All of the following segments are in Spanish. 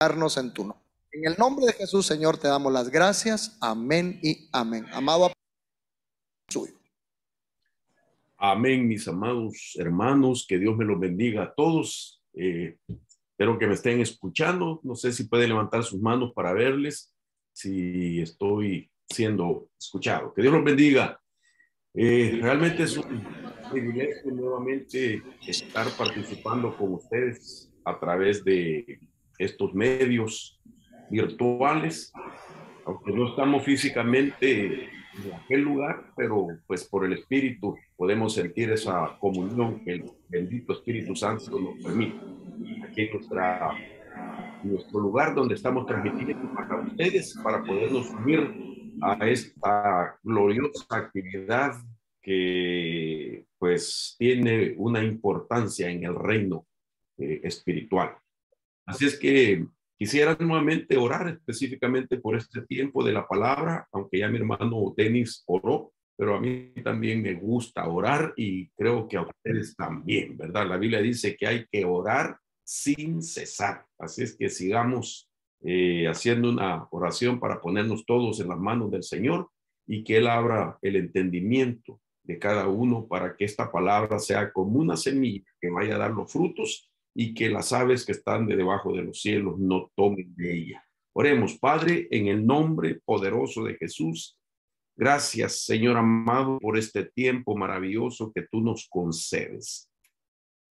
En tu nombre. En el nombre de Jesús, Señor, te damos las gracias. Amén y amén. Amado suyo. Amén, mis amados hermanos, que Dios me los bendiga a todos. Espero que me estén escuchando. No sé si pueden levantar sus manos para verles si estoy siendo escuchado. Que Dios los bendiga. Realmente es un privilegio nuevamente estar participando con ustedes a través de estos medios virtuales, aunque no estamos físicamente en aquel lugar, pero pues por el Espíritu podemos sentir esa comunión que el bendito Espíritu Santo nos permite aquí en nuestro lugar donde estamos transmitiendo para ustedes, para podernos unir a esta gloriosa actividad que pues tiene una importancia en el reino espiritual. Así es que quisiera nuevamente orar específicamente por este tiempo de la palabra, aunque ya mi hermano Denis oró, pero a mí también me gusta orar y creo que a ustedes también, ¿verdad? La Biblia dice que hay que orar sin cesar. Así es que sigamos haciendo una oración para ponernos todos en las manos del Señor y que Él abra el entendimiento de cada uno para que esta palabra sea como una semilla que vaya a dar los frutos y que las aves que están de debajo de los cielos no tomen de ella. Oremos, Padre, en el nombre poderoso de Jesús. Gracias, Señor amado, por este tiempo maravilloso que tú nos concedes.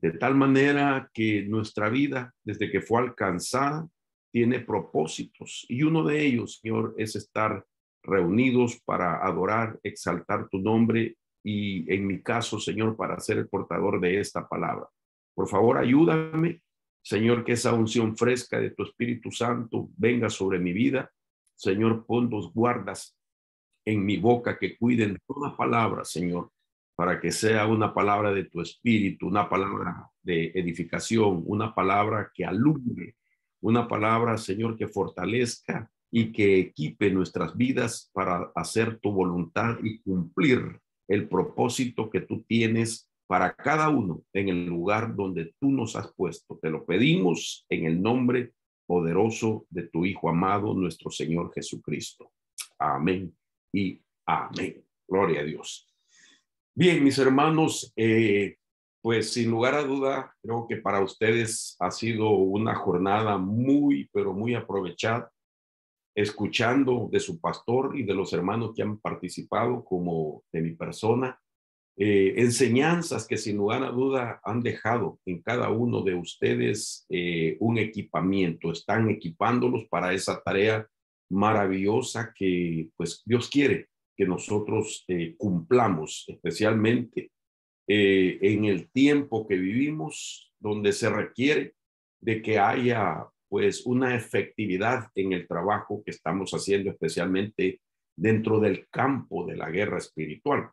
De tal manera que nuestra vida, desde que fue alcanzada, tiene propósitos. Y uno de ellos, Señor, es estar reunidos para adorar, exaltar tu nombre y, en mi caso, Señor, para ser el portador de esta palabra. Por favor, ayúdame, Señor, que esa unción fresca de tu Espíritu Santo venga sobre mi vida. Señor, pon los guardas en mi boca que cuiden toda palabra, Señor, para que sea una palabra de tu Espíritu, una palabra de edificación, una palabra que alumbre, una palabra, Señor, que fortalezca y que equipe nuestras vidas para hacer tu voluntad y cumplir el propósito que tú tienes para cada uno en el lugar donde tú nos has puesto. Te lo pedimos en el nombre poderoso de tu Hijo amado, nuestro Señor Jesucristo. Amén y amén. Gloria a Dios. Bien, mis hermanos, pues sin lugar a duda, creo que para ustedes ha sido una jornada muy, pero muy aprovechada, escuchando de su pastor y de los hermanos que han participado, como de mi persona, enseñanzas que sin lugar a duda han dejado en cada uno de ustedes un equipamiento, están equipándolos para esa tarea maravillosa que pues Dios quiere que nosotros cumplamos, especialmente en el tiempo que vivimos, donde se requiere de que haya pues una efectividad en el trabajo que estamos haciendo, especialmente dentro del campo de la guerra espiritual.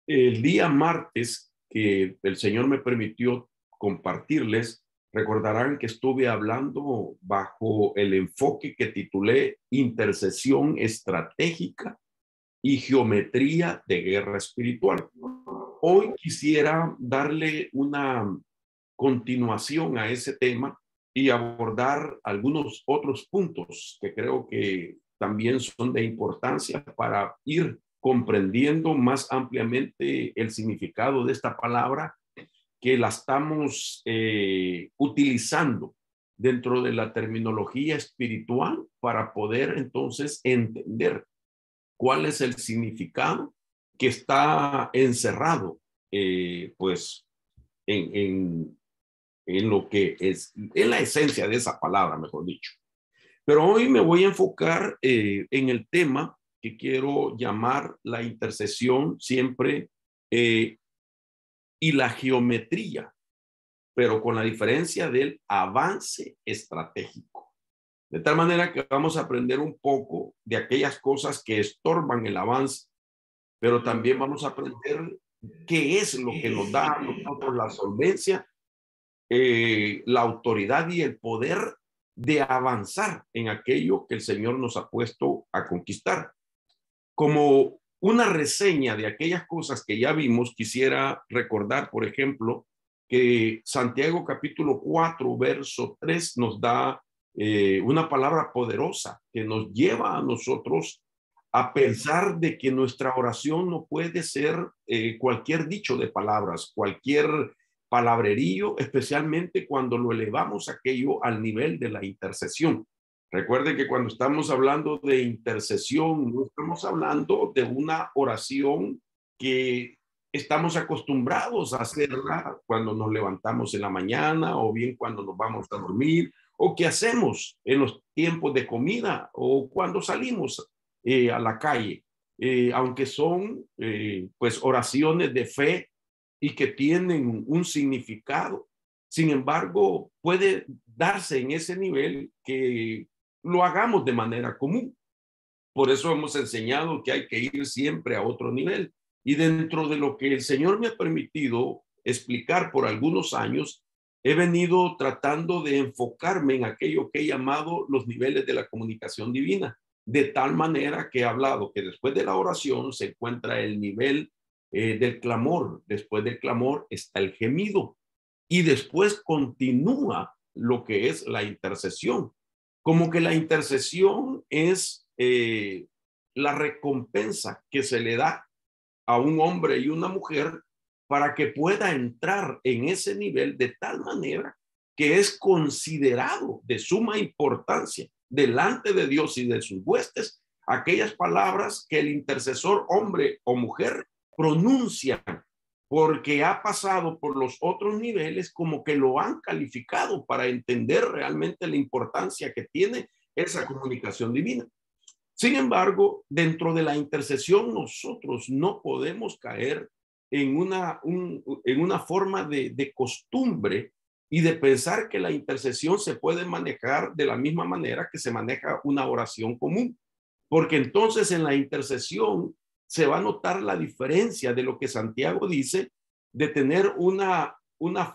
El día martes que el Señor me permitió compartirles, recordarán que estuve hablando bajo el enfoque que titulé Intercesión Estratégica y Geometría de Guerra Espiritual. Hoy quisiera darle una continuación a ese tema y abordar algunos otros puntos que creo que también son de importancia para ir comprendiendo más ampliamente el significado de esta palabra que la estamos utilizando dentro de la terminología espiritual para poder entonces entender cuál es el significado que está encerrado pues en lo que es, en la esencia de esa palabra, mejor dicho. Pero hoy me voy a enfocar en el tema que quiero llamar la intercesión siempre y la geometría, pero con la diferencia del avance estratégico. De tal manera que vamos a aprender un poco de aquellas cosas que estorban el avance, pero también vamos a aprender qué es lo que nos da a nosotros la solvencia, la autoridad y el poder de avanzar en aquello que el Señor nos ha puesto a conquistar. Como una reseña de aquellas cosas que ya vimos, quisiera recordar, por ejemplo, que Santiago capítulo 4, verso 3 nos da una palabra poderosa que nos lleva a nosotros a pensar de que nuestra oración no puede ser cualquier dicho de palabras, cualquier palabrerío, especialmente cuando lo elevamos aquello al nivel de la intercesión. Recuerden que cuando estamos hablando de intercesión, no estamos hablando de una oración que estamos acostumbrados a hacerla cuando nos levantamos en la mañana o bien cuando nos vamos a dormir o que hacemos en los tiempos de comida o cuando salimos a la calle, aunque son pues oraciones de fe y que tienen un significado. Sin embargo, puede darse en ese nivel que lo hagamos de manera común. Por eso hemos enseñado que hay que ir siempre a otro nivel. Y dentro de lo que el Señor me ha permitido explicar por algunos años, he venido tratando de enfocarme en aquello que he llamado los niveles de la comunicación divina, de tal manera que he hablado que después de la oración se encuentra el nivel del clamor, después del clamor está el gemido y después continúa lo que es la intercesión. Como que la intercesión es la recompensa que se le da a un hombre y una mujer para que pueda entrar en ese nivel de tal manera que es considerado de suma importancia delante de Dios y de sus huestes aquellas palabras que el intercesor hombre o mujer pronuncia porque ha pasado por los otros niveles como que lo han calificado para entender realmente la importancia que tiene esa comunicación divina. Sin embargo, dentro de la intercesión nosotros no podemos caer en una forma de costumbre y de pensar que la intercesión se puede manejar de la misma manera que se maneja una oración común, porque entonces en la intercesión se va a notar la diferencia de lo que Santiago dice, de tener una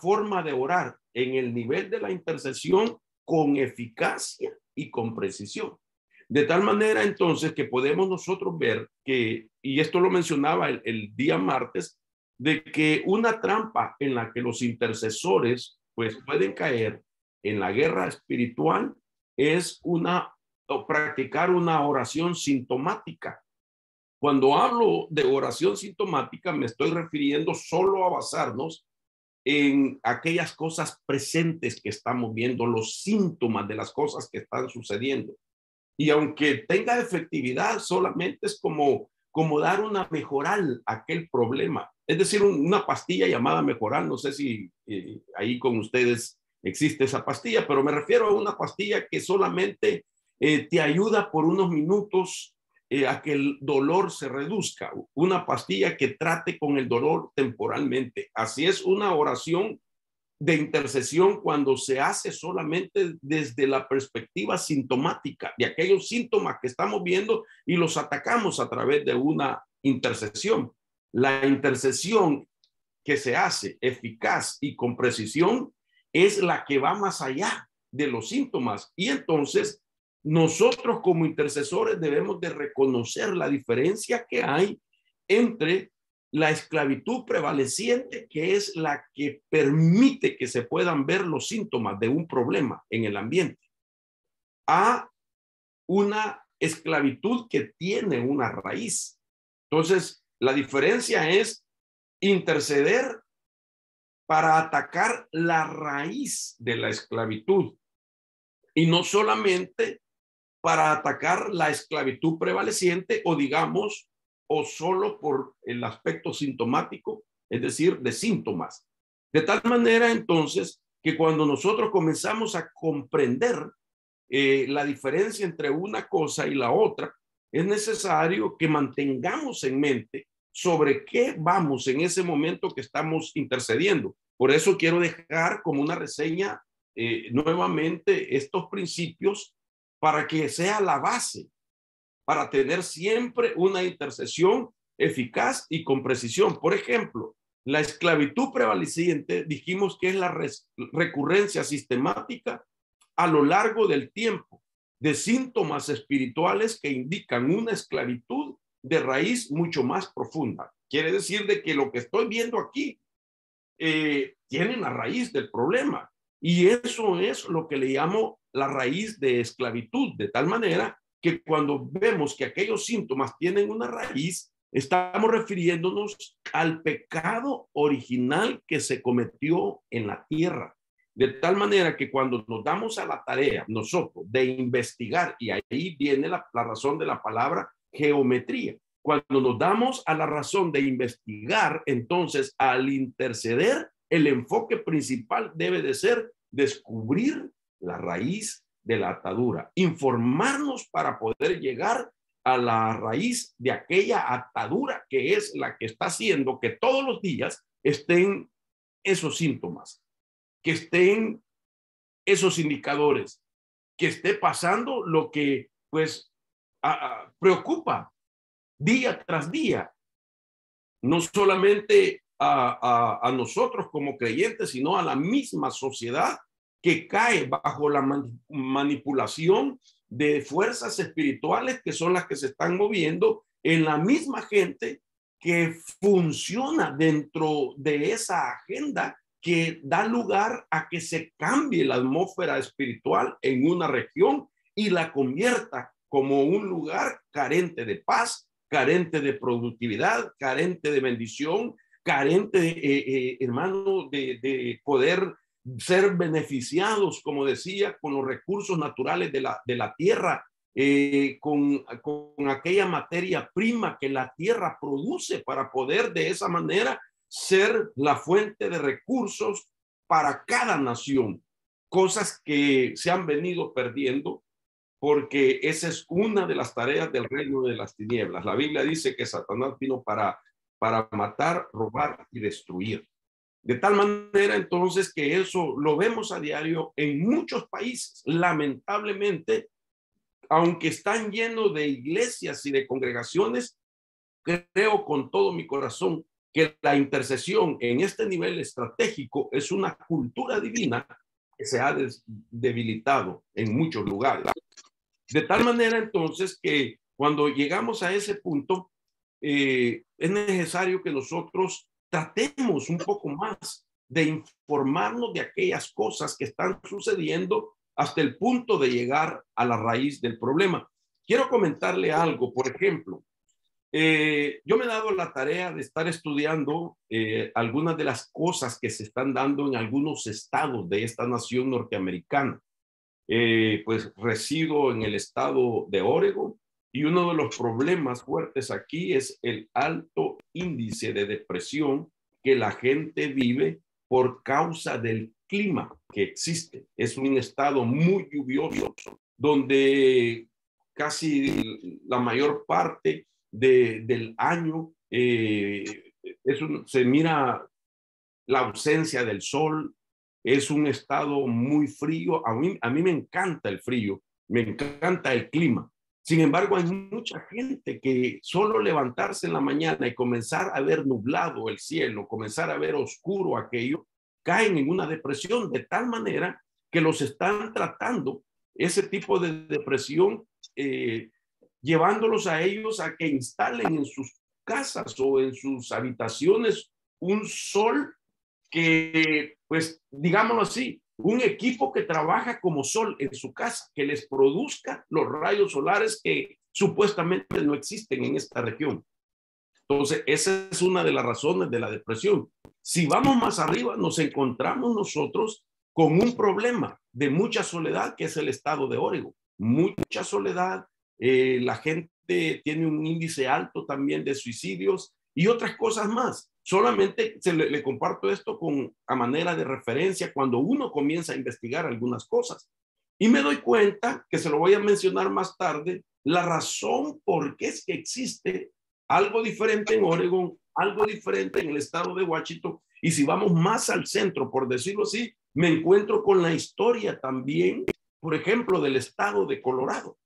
forma de orar en el nivel de la intercesión con eficacia y con precisión. De tal manera entonces que podemos nosotros ver que, y esto lo mencionaba el día martes, de que una trampa en la que los intercesores pues pueden caer en la guerra espiritual es o practicar una oración sintomática. Cuando hablo de oración sintomática, me estoy refiriendo solo a basarnos en aquellas cosas presentes que estamos viendo, los síntomas de las cosas que están sucediendo. Y aunque tenga efectividad, solamente es como dar una mejoral a aquel problema. Es decir, una pastilla llamada mejoral. No sé si ahí con ustedes existe esa pastilla, pero me refiero a una pastilla que solamente te ayuda por unos minutos a que el dolor se reduzca. Una pastilla que trate con el dolor temporalmente. Así es una oración de intercesión cuando se hace solamente desde la perspectiva sintomática de aquellos síntomas que estamos viendo y los atacamos a través de una intercesión. La intercesión que se hace eficaz y con precisión es la que va más allá de los síntomas y entonces nosotros como intercesores debemos de reconocer la diferencia que hay entre la esclavitud prevaleciente, que es la que permite que se puedan ver los síntomas de un problema en el ambiente, a una esclavitud que tiene una raíz. Entonces, la diferencia es interceder para atacar la raíz de la esclavitud y no solamente para atacar la esclavitud prevaleciente o digamos o solo por el aspecto sintomático, es decir, de síntomas. De tal manera, entonces, que cuando nosotros comenzamos a comprender la diferencia entre una cosa y la otra, es necesario que mantengamos en mente sobre qué vamos en ese momento que estamos intercediendo. Por eso quiero dejar como una reseña nuevamente estos principios para que sea la base para tener siempre una intercesión eficaz y con precisión. Por ejemplo, la esclavitud prevaleciente dijimos que es la recurrencia sistemática a lo largo del tiempo de síntomas espirituales que indican una esclavitud de raíz mucho más profunda. Quiere decir de que lo que estoy viendo aquí tiene la raíz del problema y eso es lo que le llamo la raíz de esclavitud, de tal manera que cuando vemos que aquellos síntomas tienen una raíz, estamos refiriéndonos al pecado original que se cometió en la tierra. De tal manera que cuando nos damos a la tarea nosotros de investigar, y ahí viene la razón de la palabra geometría, cuando nos damos a la razón de investigar, entonces al interceder, el enfoque principal debe de ser descubrir la raíz de la atadura, informarnos para poder llegar a la raíz de aquella atadura que es la que está haciendo que todos los días estén esos síntomas, que estén esos indicadores, que esté pasando lo que pues preocupa día tras día, no solamente a nosotros como creyentes, sino a la misma sociedad que cae bajo la manipulación de fuerzas espirituales que son las que se están moviendo en la misma gente que funciona dentro de esa agenda que da lugar a que se cambie la atmósfera espiritual en una región y la convierta como un lugar carente de paz, carente de productividad, carente de bendición, carente, hermano, de poder ser beneficiados, como decía, con los recursos naturales de la tierra, con aquella materia prima que la tierra produce para poder de esa manera ser la fuente de recursos para cada nación, cosas que se han venido perdiendo porque esa es una de las tareas del reino de las tinieblas. La Biblia dice que Satanás vino para matar, robar y destruir. De tal manera entonces que eso lo vemos a diario en muchos países. Lamentablemente, aunque están llenos de iglesias y de congregaciones, creo con todo mi corazón que la intercesión en este nivel estratégico es una cultura divina que se ha debilitado en muchos lugares. De tal manera entonces que cuando llegamos a ese punto, es necesario que nosotros tratemos un poco más de informarnos de aquellas cosas que están sucediendo hasta el punto de llegar a la raíz del problema. Quiero comentarle algo, por ejemplo, yo me he dado la tarea de estar estudiando algunas de las cosas que se están dando en algunos estados de esta nación norteamericana. Pues resido en el estado de Oregon y uno de los problemas fuertes aquí es el alto índice de depresión que la gente vive por causa del clima que existe. Es un estado muy lluvioso donde casi la mayor parte del año se mira la ausencia del sol. Es un estado muy frío. A mí me encanta el frío, me encanta el clima. Sin embargo, hay mucha gente que solo levantarse en la mañana y comenzar a ver nublado el cielo, comenzar a ver oscuro aquello, caen en una depresión de tal manera que los están tratando ese tipo de depresión, llevándolos a ellos a que instalen en sus casas o en sus habitaciones un sol que, pues, digámoslo así, un equipo que trabaja como sol en su casa, que les produzca los rayos solares que supuestamente no existen en esta región. Entonces, esa es una de las razones de la depresión. Si vamos más arriba, nos encontramos nosotros con un problema de mucha soledad, que es el estado de Oregon. Mucha soledad, la gente tiene un índice alto también de suicidios y otras cosas más. Solamente le comparto esto a manera de referencia cuando uno comienza a investigar algunas cosas. Y me doy cuenta, que se lo voy a mencionar más tarde, la razón por qué es que existe algo diferente en Oregon, algo diferente en el estado de Washington. Y si vamos más al centro, por decirlo así, me encuentro con la historia también, por ejemplo, del estado de Colorado,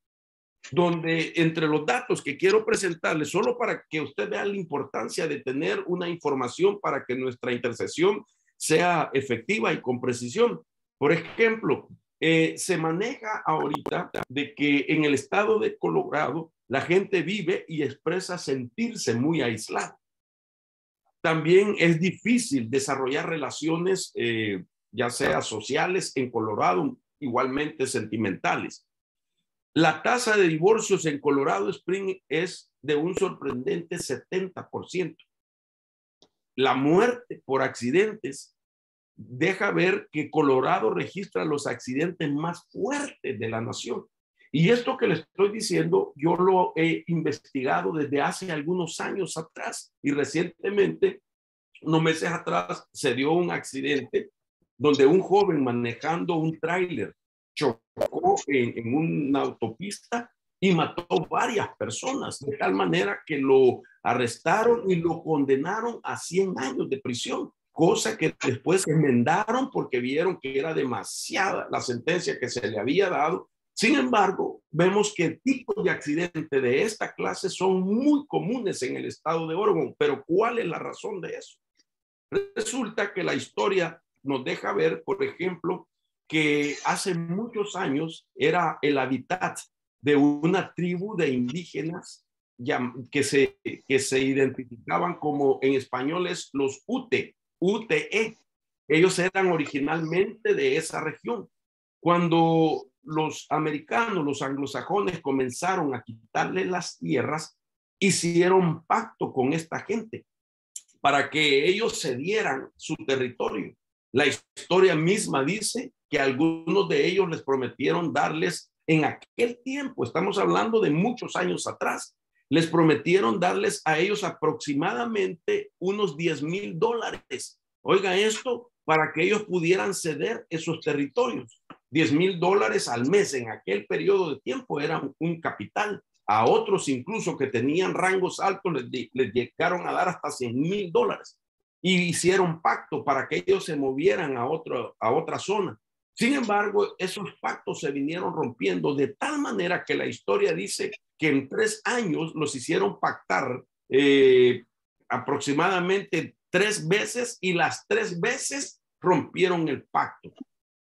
donde entre los datos que quiero presentarles, solo para que usted vea la importancia de tener una información para que nuestra intercesión sea efectiva y con precisión. Por ejemplo, se maneja ahorita de que en el estado de Colorado la gente vive y expresa sentirse muy aislada. También es difícil desarrollar relaciones, ya sea sociales, en Colorado. igualmente sentimentales. La tasa de divorcios en Colorado Springs es de un sorprendente 70%. La muerte por accidentes deja ver que Colorado registra los accidentes más fuertes de la nación. Y esto que le estoy diciendo, yo lo he investigado desde hace algunos años atrás, y recientemente, unos meses atrás, se dio un accidente donde un joven manejando un tráiler chocó en una autopista y mató varias personas, de tal manera que lo arrestaron y lo condenaron a 100 años de prisión, cosa que después enmendaron porque vieron que era demasiada la sentencia que se le había dado. Sin embargo, vemos que tipos de accidentes de esta clase son muy comunes en el estado de Oregon. Pero ¿cuál es la razón de eso? Resulta que la historia nos deja ver, por ejemplo, que hace muchos años era el hábitat de una tribu de indígenas que se identificaban como, en español es los UTE. Ellos eran originalmente de esa región. Cuando los americanos, los anglosajones, comenzaron a quitarle las tierras, hicieron pacto con esta gente para que ellos cedieran su territorio. La historia misma dice que algunos de ellos les prometieron darles, en aquel tiempo, estamos hablando de muchos años atrás, les prometieron darles a ellos aproximadamente unos $10,000. Oiga esto, para que ellos pudieran ceder esos territorios. $10,000 al mes en aquel periodo de tiempo era un capital. A otros incluso que tenían rangos altos les llegaron a dar hasta $100,000 y hicieron pacto para que ellos se movieran a otra zona. Sin embargo, esos pactos se vinieron rompiendo de tal manera que la historia dice que en 3 años los hicieron pactar aproximadamente 3 veces, y las 3 veces rompieron el pacto.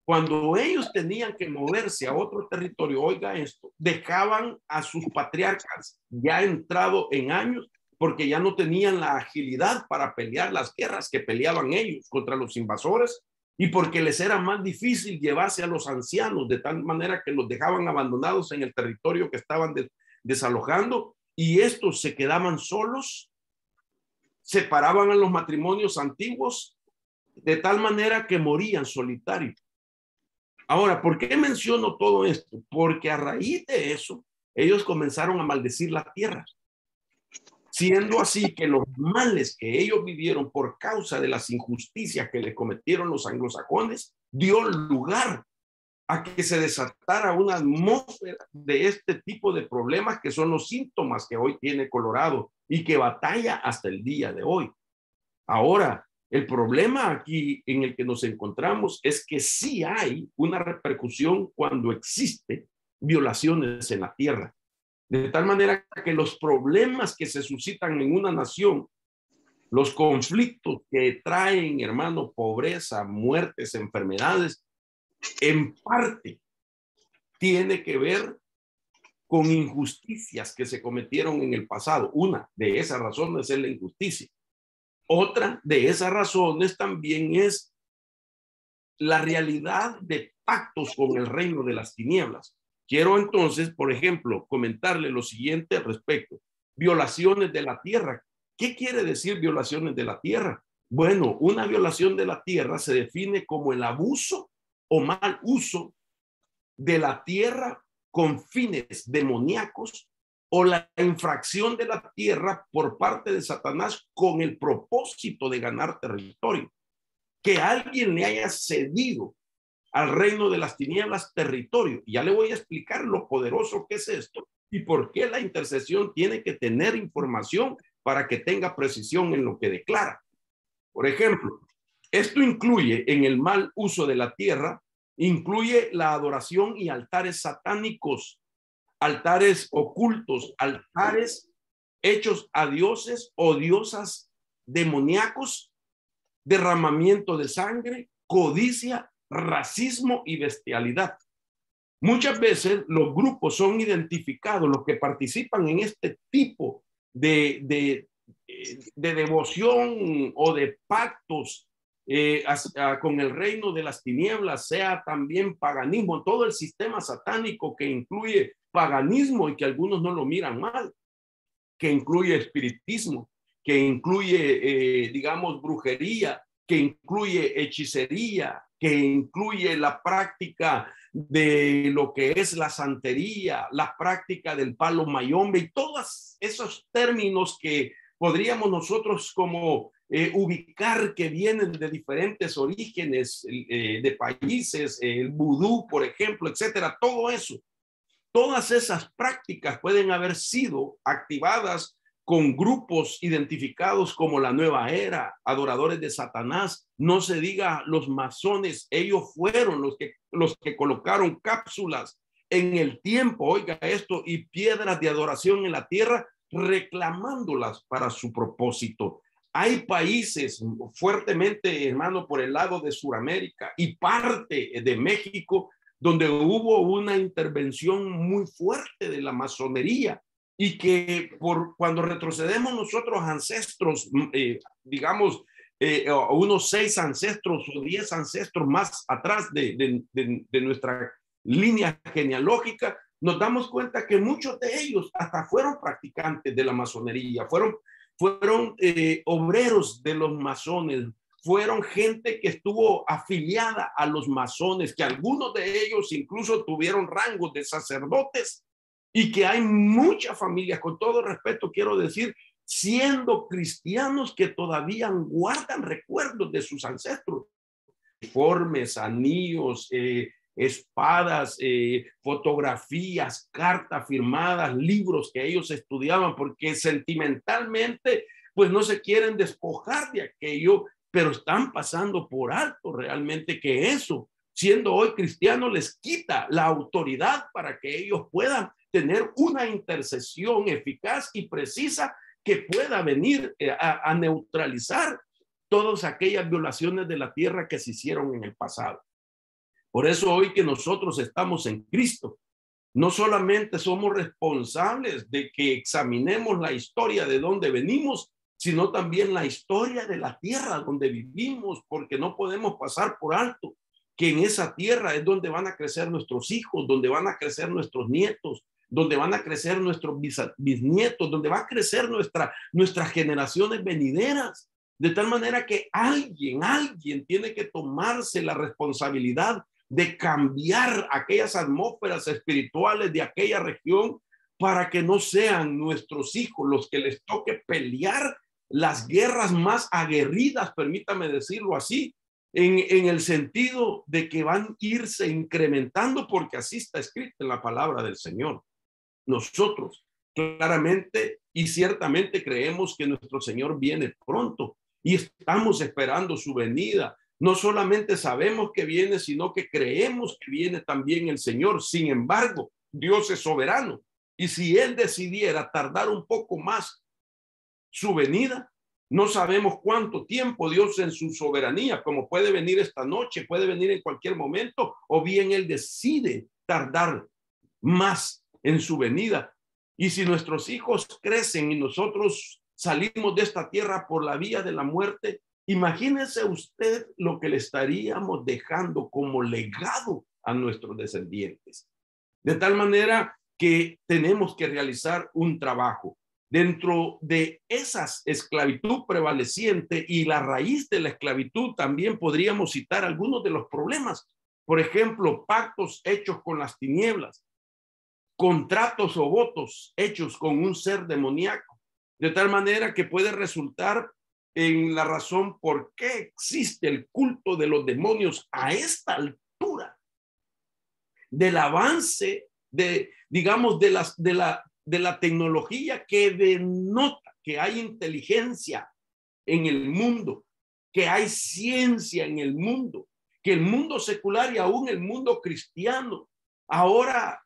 Cuando ellos tenían que moverse a otro territorio, oiga esto, dejaban a sus patriarcas ya entrado en años, porque ya no tenían la agilidad para pelear las guerras que peleaban ellos contra los invasores, y porque les era más difícil llevarse a los ancianos, de tal manera que los dejaban abandonados en el territorio que estaban desalojando, y estos se quedaban solos, separaban a los matrimonios antiguos, de tal manera que morían solitarios. Ahora, ¿por qué menciono todo esto? Porque a raíz de eso, ellos comenzaron a maldecir la tierra. Siendo así que los males que ellos vivieron por causa de las injusticias que le cometieron los anglosajones, dio lugar a que se desatara una atmósfera de este tipo de problemas, que son los síntomas que hoy tiene Colorado y que batalla hasta el día de hoy. Ahora, el problema aquí en el que nos encontramos es que sí hay una repercusión cuando existe violaciones en la tierra. De tal manera que los problemas que se suscitan en una nación, los conflictos que traen, hermano, pobreza, muertes, enfermedades, en parte tiene que ver con injusticias que se cometieron en el pasado. Una de esas razones es la injusticia. Otra de esas razones también es la realidad de pactos con el reino de las tinieblas. Quiero entonces, por ejemplo, comentarle lo siguiente al respecto. Violaciones de la tierra. ¿Qué quiere decir violaciones de la tierra? Bueno, una violación de la tierra se define como el abuso o mal uso de la tierra con fines demoníacos, o la infracción de la tierra por parte de Satanás con el propósito de ganar territorio. Que alguien le haya cedido al reino de las tinieblas territorio. Ya le voy a explicar lo poderoso que es esto y por qué la intercesión tiene que tener información para que tenga precisión en lo que declara. Por ejemplo, esto incluye, en el mal uso de la tierra, incluye la adoración y altares satánicos, altares ocultos, altares hechos a dioses o diosas demoníacos, derramamiento de sangre, codicia, racismo y bestialidad. Muchas veces los grupos son identificados, los que participan en este tipo de devoción o de pactos con el reino de las tinieblas, sea también paganismo, todo el sistema satánico que incluye paganismo y que algunos no lo miran mal, que incluye espiritismo, que incluye, digamos, brujería, que incluye hechicería, que incluye la práctica de lo que es la santería, la práctica del palo mayombe y todos esos términos que podríamos nosotros como ubicar que vienen de diferentes orígenes de países, el vudú, por ejemplo, etcétera, todo eso. Todas esas prácticas pueden haber sido activadas con grupos identificados como la nueva era, adoradores de Satanás. No se diga los masones, ellos fueron los que colocaron cápsulas en el tiempo, oiga esto, y piedras de adoración en la tierra, reclamándolas para su propósito. Hay países fuertemente, hermano, por el lado de Sudamérica y parte de México, donde hubo una intervención muy fuerte de la masonería y que cuando retrocedemos nosotros ancestros, digamos, unos 6 ancestros o 10 ancestros más atrás de nuestra línea genealógica, nos damos cuenta que muchos de ellos hasta fueron practicantes de la masonería, fueron obreros de los masones, fueron gente que estuvo afiliada a los masones, que algunos de ellos incluso tuvieron rangos de sacerdotes y que hay muchas familias, con todo respeto quiero decir, siendo cristianos que todavía guardan recuerdos de sus ancestros, uniformes, anillos, espadas, fotografías, cartas firmadas, libros que ellos estudiaban, porque sentimentalmente pues no se quieren despojar de aquello, pero están pasando por alto realmente que eso, siendo hoy cristianos, les quita la autoridad para que ellos puedan tener una intercesión eficaz y precisa que pueda venir a neutralizar todas aquellas violaciones de la tierra que se hicieron en el pasado. Por eso hoy que nosotros estamos en Cristo, no solamente somos responsables de que examinemos la historia de dónde venimos, sino también la historia de la tierra donde vivimos, porque no podemos pasar por alto que en esa tierra es donde van a crecer nuestros hijos, donde van a crecer nuestros nietos, donde van a crecer nuestros bisnietos, donde va a crecer nuestras generaciones venideras. De tal manera que alguien tiene que tomarse la responsabilidad de cambiar aquellas atmósferas espirituales de aquella región para que no sean nuestros hijos los que les toque pelear las guerras más aguerridas, permítame decirlo así, en el sentido de que van a irse incrementando porque así está escrito en la palabra del Señor. Nosotros claramente y ciertamente creemos que nuestro Señor viene pronto y estamos esperando su venida. No solamente sabemos que viene, sino que creemos que viene también el Señor. Sin embargo, Dios es soberano. Y si Él decidiera tardar un poco más su venida, no sabemos cuánto tiempo Dios en su soberanía, como puede venir esta noche, puede venir en cualquier momento, o bien Él decide tardar más en su venida. Y si nuestros hijos crecen y nosotros salimos de esta tierra por la vía de la muerte, imagínese usted lo que le estaríamos dejando como legado a nuestros descendientes. De tal manera que tenemos que realizar un trabajo. Dentro de esa esclavitud prevaleciente y la raíz de la esclavitud también podríamos citar algunos de los problemas. Por ejemplo, pactos hechos con las tinieblas, contratos o votos hechos con un ser demoníaco, de tal manera que puede resultar en la razón por qué existe el culto de los demonios a esta altura del avance digamos, de la tecnología que denota que hay inteligencia en el mundo, que hay ciencia en el mundo, que el mundo secular y aún el mundo cristiano ahora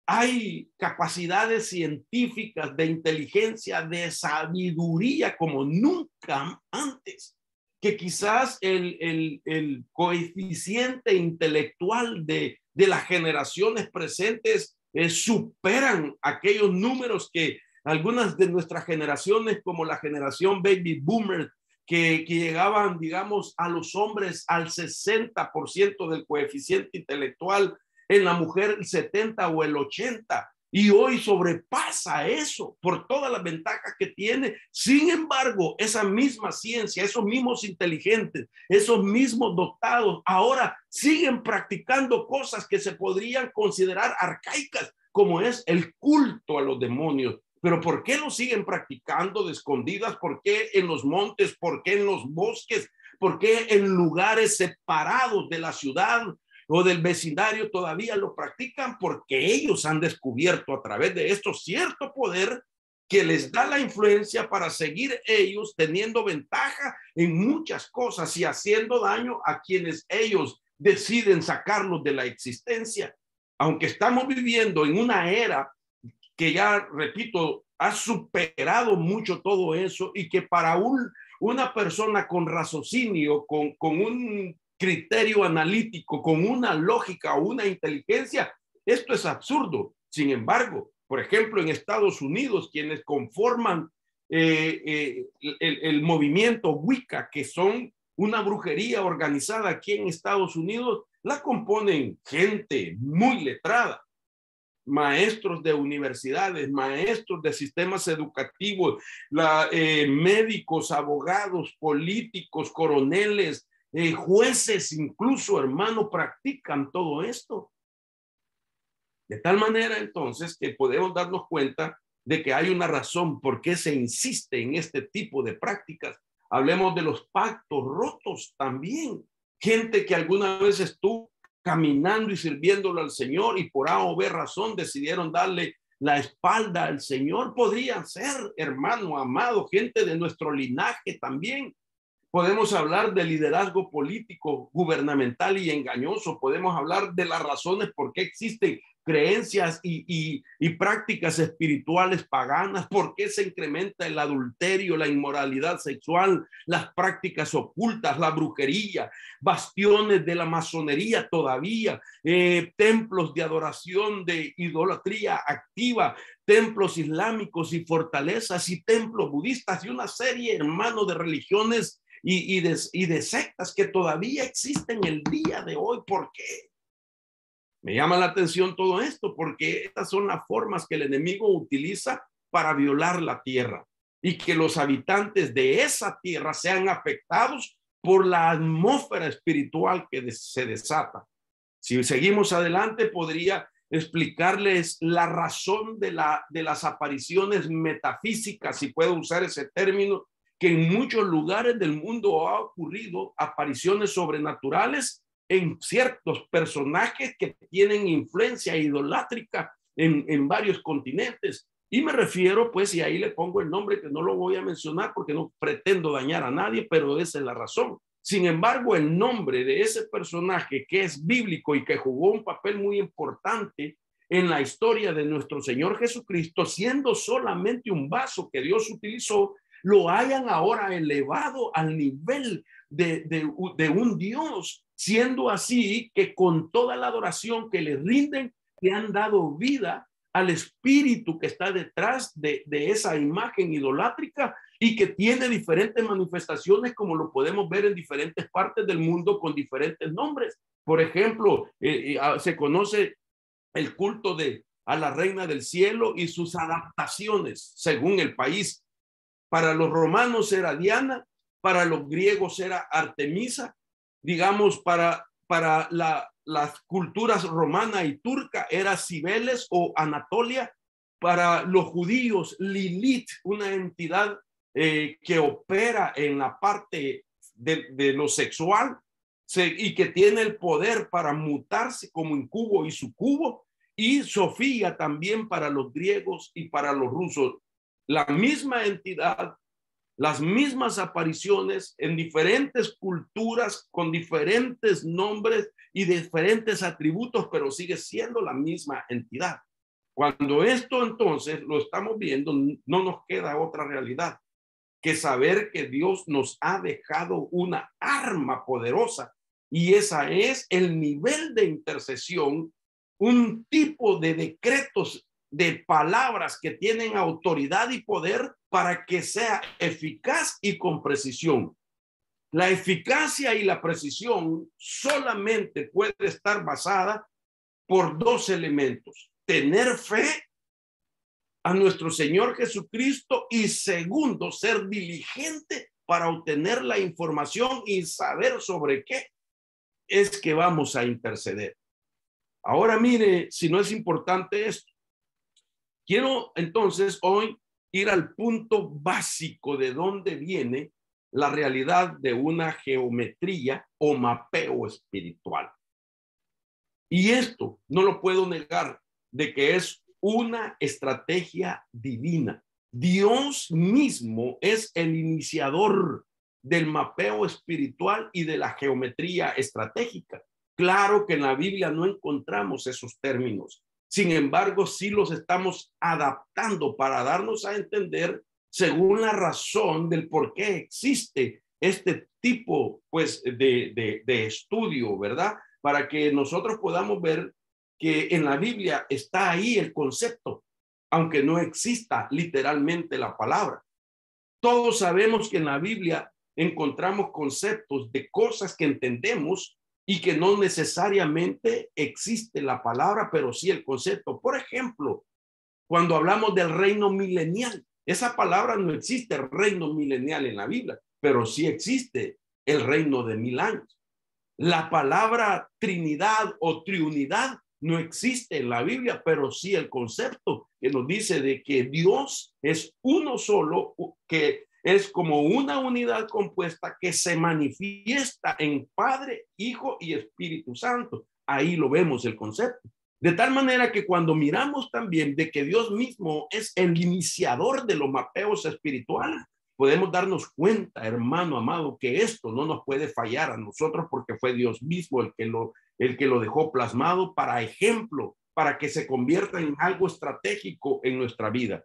hay capacidades científicas de inteligencia, de sabiduría como nunca antes, que quizás el coeficiente intelectual de las generaciones presentes superan aquellos números que algunas de nuestras generaciones, como la generación baby boomer, que llegaban, digamos, a los hombres al 60% del coeficiente intelectual, en la mujer el 70 o el 80, y hoy sobrepasa eso por todas las ventajas que tiene. Sin embargo, esa misma ciencia, esos mismos inteligentes, esos mismos dotados, ahora siguen practicando cosas que se podrían considerar arcaicas, como es el culto a los demonios. Pero ¿por qué lo siguen practicando de escondidas? ¿Por qué en los montes? ¿Por qué en los bosques? ¿Por qué en lugares separados de la ciudad o del vecindario todavía lo practican? Porque ellos han descubierto a través de esto cierto poder que les da la influencia para seguir ellos teniendo ventaja en muchas cosas y haciendo daño a quienes ellos deciden sacarlos de la existencia. Aunque estamos viviendo en una era que ya, repito, ha superado mucho todo eso y que para una persona con raciocinio, con un criterio analítico, con una lógica o una inteligencia, esto es absurdo. Sin embargo, por ejemplo, en Estados Unidos, quienes conforman el movimiento Wicca, que son una brujería organizada aquí en Estados Unidos, la componen gente muy letrada, maestros de universidades, maestros de sistemas educativos, médicos, abogados, políticos, coroneles, jueces, incluso, hermano, practican todo esto. De tal manera, entonces, que podemos darnos cuenta de que hay una razón por qué se insiste en este tipo de prácticas. Hablemos de los pactos rotos también. Gente que alguna vez estuvo caminando y sirviéndolo al Señor y por A o B razón decidieron darle la espalda al Señor. Podrían ser, hermano amado, gente de nuestro linaje también. Podemos hablar de liderazgo político, gubernamental y engañoso. Podemos hablar de las razones por qué existen creencias y prácticas espirituales paganas, por qué se incrementa el adulterio, la inmoralidad sexual, las prácticas ocultas, la brujería, bastiones de la masonería todavía, templos de adoración, de idolatría activa, templos islámicos y fortalezas y templos budistas y una serie, hermano, de religiones y de sectas que todavía existen el día de hoy. ¿Por qué? Me llama la atención todo esto porque estas son las formas que el enemigo utiliza para violar la tierra y que los habitantes de esa tierra sean afectados por la atmósfera espiritual que se desata. Si seguimos adelante, podría explicarles la razón de las apariciones metafísicas, si puedo usar ese término, que en muchos lugares del mundo ha ocurrido apariciones sobrenaturales en ciertos personajes que tienen influencia idolátrica en varios continentes. Y me refiero, pues, y ahí le pongo el nombre que no lo voy a mencionar porque no pretendo dañar a nadie, pero esa es la razón. Sin embargo, el nombre de ese personaje que es bíblico y que jugó un papel muy importante en la historia de nuestro Señor Jesucristo, siendo solamente un vaso que Dios utilizó, lo hayan ahora elevado al nivel de un Dios, siendo así que con toda la adoración que le rinden, le han dado vida al espíritu que está detrás de esa imagen idolátrica y que tiene diferentes manifestaciones, como lo podemos ver en diferentes partes del mundo con diferentes nombres. Por ejemplo, se conoce el culto a la Reina del Cielo y sus adaptaciones según el país. Para los romanos era Diana, para los griegos era Artemisa, digamos, para las culturas romana y turca era Cibeles o Anatolia, para los judíos Lilith, una entidad que opera en la parte de lo sexual y que tiene el poder para mutarse como incubo y sucubo, y Sofía también para los griegos y para los rusos. La misma entidad, las mismas apariciones en diferentes culturas con diferentes nombres y diferentes atributos, pero sigue siendo la misma entidad. Cuando esto entonces lo estamos viendo, no nos queda otra realidad que saber que Dios nos ha dejado una arma poderosa, y esa es el nivel de intercesión, un tipo de decretos, de palabras que tienen autoridad y poder para que sea eficaz y con precisión. La eficacia y la precisión solamente puede estar basada por dos elementos: tener fe a nuestro Señor Jesucristo, y segundo, ser diligente para obtener la información y saber sobre qué es que vamos a interceder. Ahora mire, si no es importante esto, quiero entonces hoy ir al punto básico de dónde viene la realidad de una geometría o mapeo espiritual. Y esto no lo puedo negar, de que es una estrategia divina. Dios mismo es el iniciador del mapeo espiritual y de la geometría estratégica. Claro que en la Biblia no encontramos esos términos. Sin embargo, sí los estamos adaptando para darnos a entender según la razón del por qué existe este tipo, pues, de estudio, ¿verdad? Para que nosotros podamos ver que en la Biblia está ahí el concepto, aunque no exista literalmente la palabra. Todos sabemos que en la Biblia encontramos conceptos de cosas que entendemos y que no necesariamente existe la palabra, pero sí el concepto. Por ejemplo, cuando hablamos del reino milenial, esa palabra no existe, el reino milenial en la Biblia, pero sí existe el reino de 1000 años. La palabra Trinidad o triunidad no existe en la Biblia, pero sí el concepto que nos dice de que Dios es uno solo, que es como una unidad compuesta que se manifiesta en Padre, Hijo y Espíritu Santo. Ahí lo vemos el concepto. De tal manera que cuando miramos también de que Dios mismo es el iniciador de los mapeos espirituales, podemos darnos cuenta, hermano amado, que esto no nos puede fallar a nosotros, porque fue Dios mismo el que lo dejó plasmado para ejemplo, para que se convierta en algo estratégico en nuestra vida.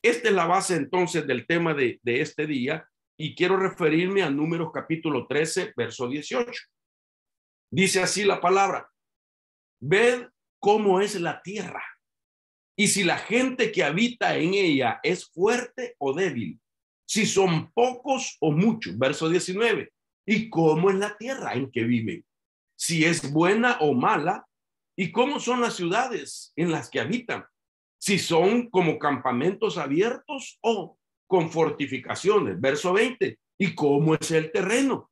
Esta es la base entonces del tema de este día, y quiero referirme a Números capítulo 13, verso 18. Dice así la palabra: ved cómo es la tierra, y si la gente que habita en ella es fuerte o débil, si son pocos o muchos. Verso 19. ¿Y cómo es la tierra en que viven? Si es buena o mala. ¿Y cómo son las ciudades en las que habitan? Si son como campamentos abiertos o con fortificaciones. Verso 20. ¿Y cómo es el terreno?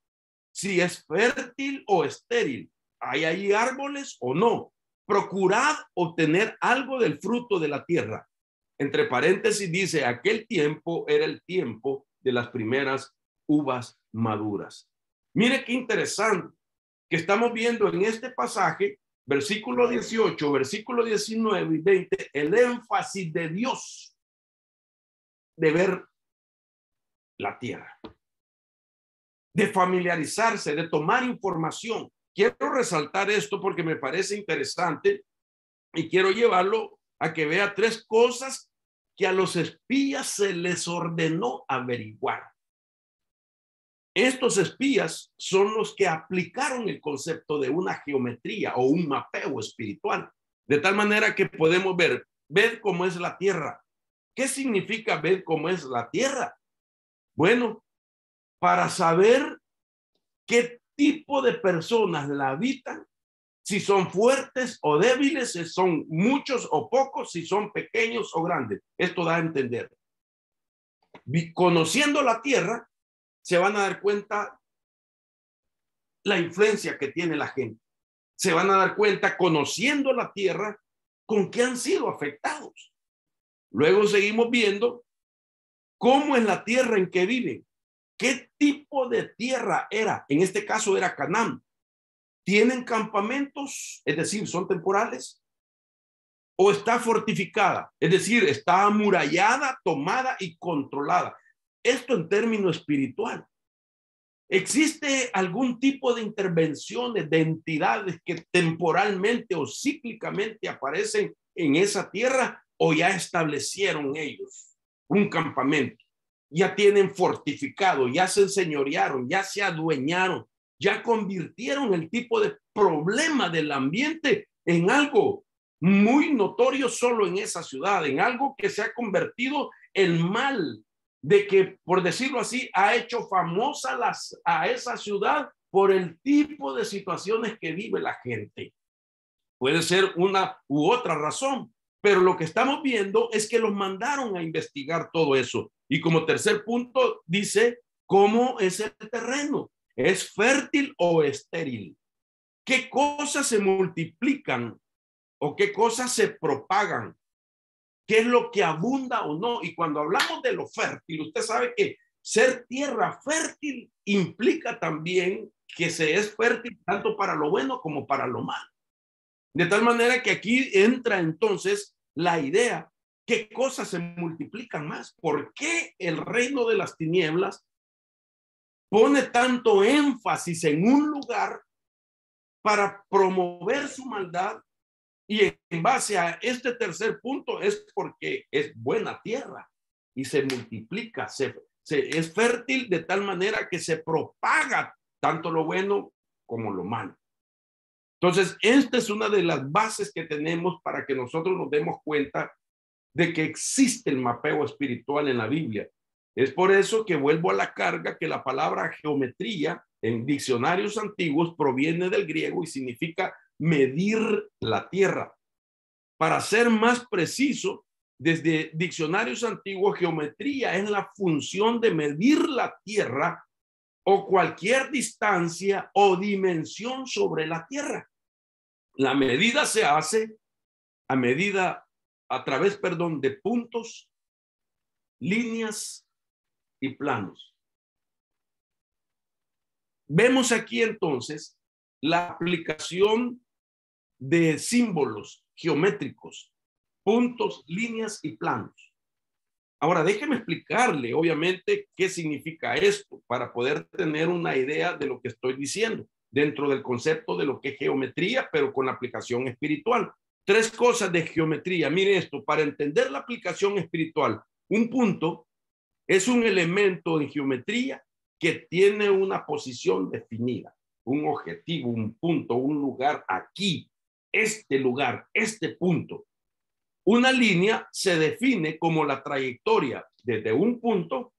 Si es fértil o estéril. ¿Hay allí árboles o no? Procurad obtener algo del fruto de la tierra. Entre paréntesis dice: aquel tiempo era el tiempo de las primeras uvas maduras. Mire qué interesante que estamos viendo en este pasaje, versículo 18, versículo 19 y 20, el énfasis de Dios de ver la tierra, de familiarizarse, de tomar información. Quiero resaltar esto porque me parece interesante y quiero llevarlo a que vea tres cosas que a los espías se les ordenó averiguar. Estos espías son los que aplicaron el concepto de una geometría o un mapeo espiritual, de tal manera que podemos ver cómo es la tierra. ¿Qué significa ver cómo es la tierra? Bueno, para saber qué tipo de personas la habitan, si son fuertes o débiles, si son muchos o pocos, si son pequeños o grandes. Esto da a entender. Conociendo la tierra, se van a dar cuenta la influencia que tiene la gente. Se van a dar cuenta, conociendo la tierra, con qué han sido afectados. Luego seguimos viendo cómo es la tierra en que viven. ¿Qué tipo de tierra era? En este caso era Canaán. ¿Tienen campamentos? Es decir, ¿son temporales? ¿O está fortificada? Es decir, está amurallada, tomada y controlada. Esto en términos espiritual. ¿Existe algún tipo de intervenciones de entidades que temporalmente o cíclicamente aparecen en esa tierra, o ya establecieron ellos un campamento? Ya tienen fortificado, ya se enseñorearon, ya se adueñaron, ya convirtieron el tipo de problema del ambiente en algo muy notorio solo en esa ciudad, en algo que se ha convertido en mal de que, por decirlo así, ha hecho famosa a esa ciudad por el tipo de situaciones que vive la gente. Puede ser una u otra razón, pero lo que estamos viendo es que los mandaron a investigar todo eso. Y como tercer punto dice, ¿cómo es el terreno? ¿Es fértil o estéril? ¿Qué cosas se multiplican o qué cosas se propagan? ¿Qué es lo que abunda o no? Y cuando hablamos de lo fértil, usted sabe que ser tierra fértil implica también que se es fértil tanto para lo bueno como para lo malo. De tal manera que aquí entra entonces la idea, ¿qué cosas se multiplican más? ¿Por qué el reino de las tinieblas pone tanto énfasis en un lugar para promover su maldad? Y en base a este tercer punto es porque es buena tierra y se multiplica, es fértil de tal manera que se propaga tanto lo bueno como lo malo. Entonces, esta es una de las bases que tenemos para que nosotros nos demos cuenta de que existe el mapeo espiritual en la Biblia. Es por eso que vuelvo a la carga que la palabra geometría en diccionarios antiguos proviene del griego y significa medir la tierra. Para ser más preciso, desde diccionarios antiguos, geometría es la función de medir la tierra o cualquier distancia o dimensión sobre la tierra. La medida se hace a través de puntos, líneas y planos. Vemos aquí entonces la aplicación de símbolos geométricos, puntos, líneas y planos. Ahora, déjeme explicarle, obviamente, qué significa esto para poder tener una idea de lo que estoy diciendo dentro del concepto de lo que es geometría, pero con la aplicación espiritual. Tres cosas de geometría. Mire esto, para entender la aplicación espiritual, un punto es un elemento en geometría que tiene una posición definida, un objetivo, un punto, un lugar aquí, este lugar, este punto. Una línea se define como la trayectoria desde un punto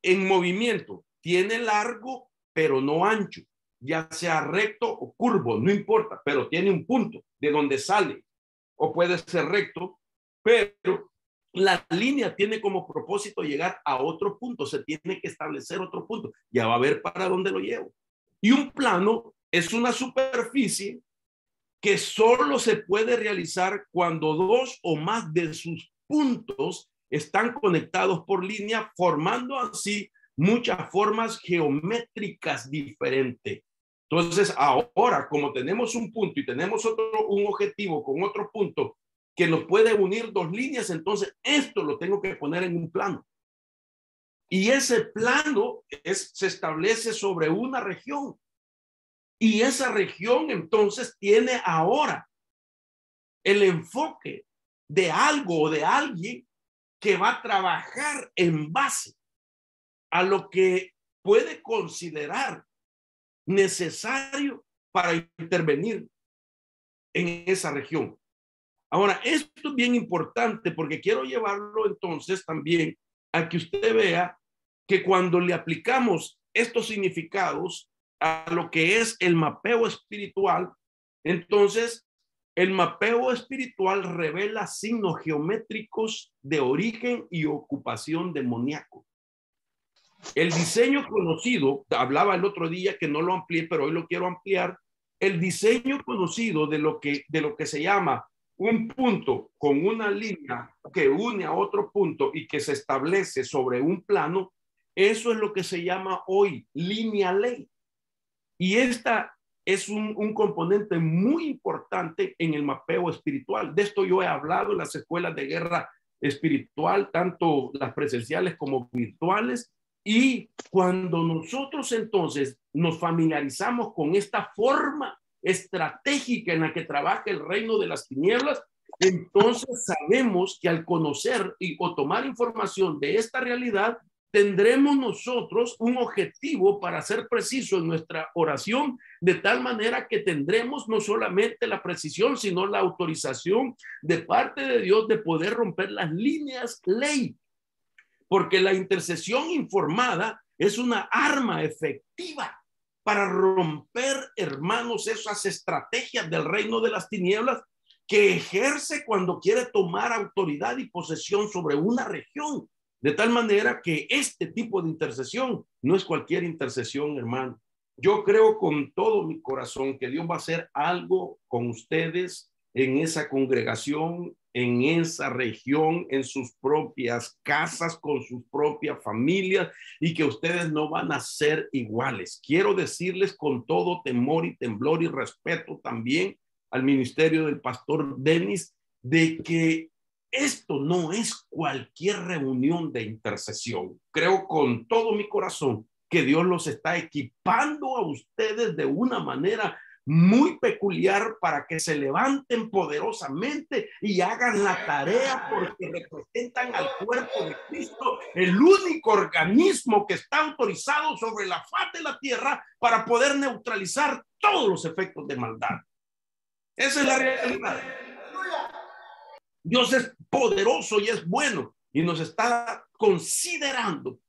en movimiento. Tiene largo, pero no ancho, ya sea recto o curvo, no importa, pero tiene un punto de donde sale, o puede ser recto, pero la línea tiene como propósito llegar a otro punto, se tiene que establecer otro punto, ya va a ver para dónde lo llevo. Y un plano es una superficie que solo se puede realizar cuando dos o más de sus puntos están conectados por línea, formando así muchas formas geométricas diferentes. Entonces, ahora, como tenemos un punto y tenemos un objetivo con otro punto que nos puede unir dos líneas, entonces esto lo tengo que poner en un plano. Y ese plano se establece sobre una región. Y esa región entonces tiene ahora el enfoque de algo o de alguien que va a trabajar en base a lo que puede considerar necesario para intervenir en esa región. Ahora, esto es bien importante porque quiero llevarlo entonces también a que usted vea que cuando le aplicamos estos significados a lo que es el mapeo espiritual, entonces el mapeo espiritual revela signos geométricos de origen y ocupación demoníaco. El diseño conocido, hablaba el otro día que no lo amplié, pero hoy lo quiero ampliar. El diseño conocido de lo que se llama un punto con una línea que une a otro punto y que se establece sobre un plano, eso es lo que se llama hoy línea ley. Y esta es un componente muy importante en el mapeo espiritual. De esto yo he hablado en las escuelas de guerra espiritual, tanto las presenciales como virtuales. Y cuando nosotros entonces nos familiarizamos con esta forma estratégica en la que trabaja el reino de las tinieblas, entonces sabemos que al conocer o tomar información de esta realidad, tendremos nosotros un objetivo para ser preciso en nuestra oración, de tal manera que tendremos no solamente la precisión, sino la autorización de parte de Dios de poder romper las líneas ley. porque la intercesión informada es una arma efectiva para romper, hermanos, esas estrategias del reino de las tinieblas que ejerce cuando quiere tomar autoridad y posesión sobre una región. De tal manera que este tipo de intercesión no es cualquier intercesión, hermano. Yo creo con todo mi corazón que Dios va a hacer algo con ustedes en esa congregación, en esa región, en sus propias casas, con sus propias familias, y que ustedes no van a ser iguales. Quiero decirles con todo temor y temblor y respeto también al ministerio del pastor Denis, de que esto no es cualquier reunión de intercesión. Creo con todo mi corazón que Dios los está equipando a ustedes de una manera muy peculiar para que se levanten poderosamente y hagan la tarea, porque representan al cuerpo de Cristo, el único organismo que está autorizado sobre la faz de la tierra para poder neutralizar todos los efectos de maldad. Esa es la realidad. Dios es poderoso y es bueno y nos está considerando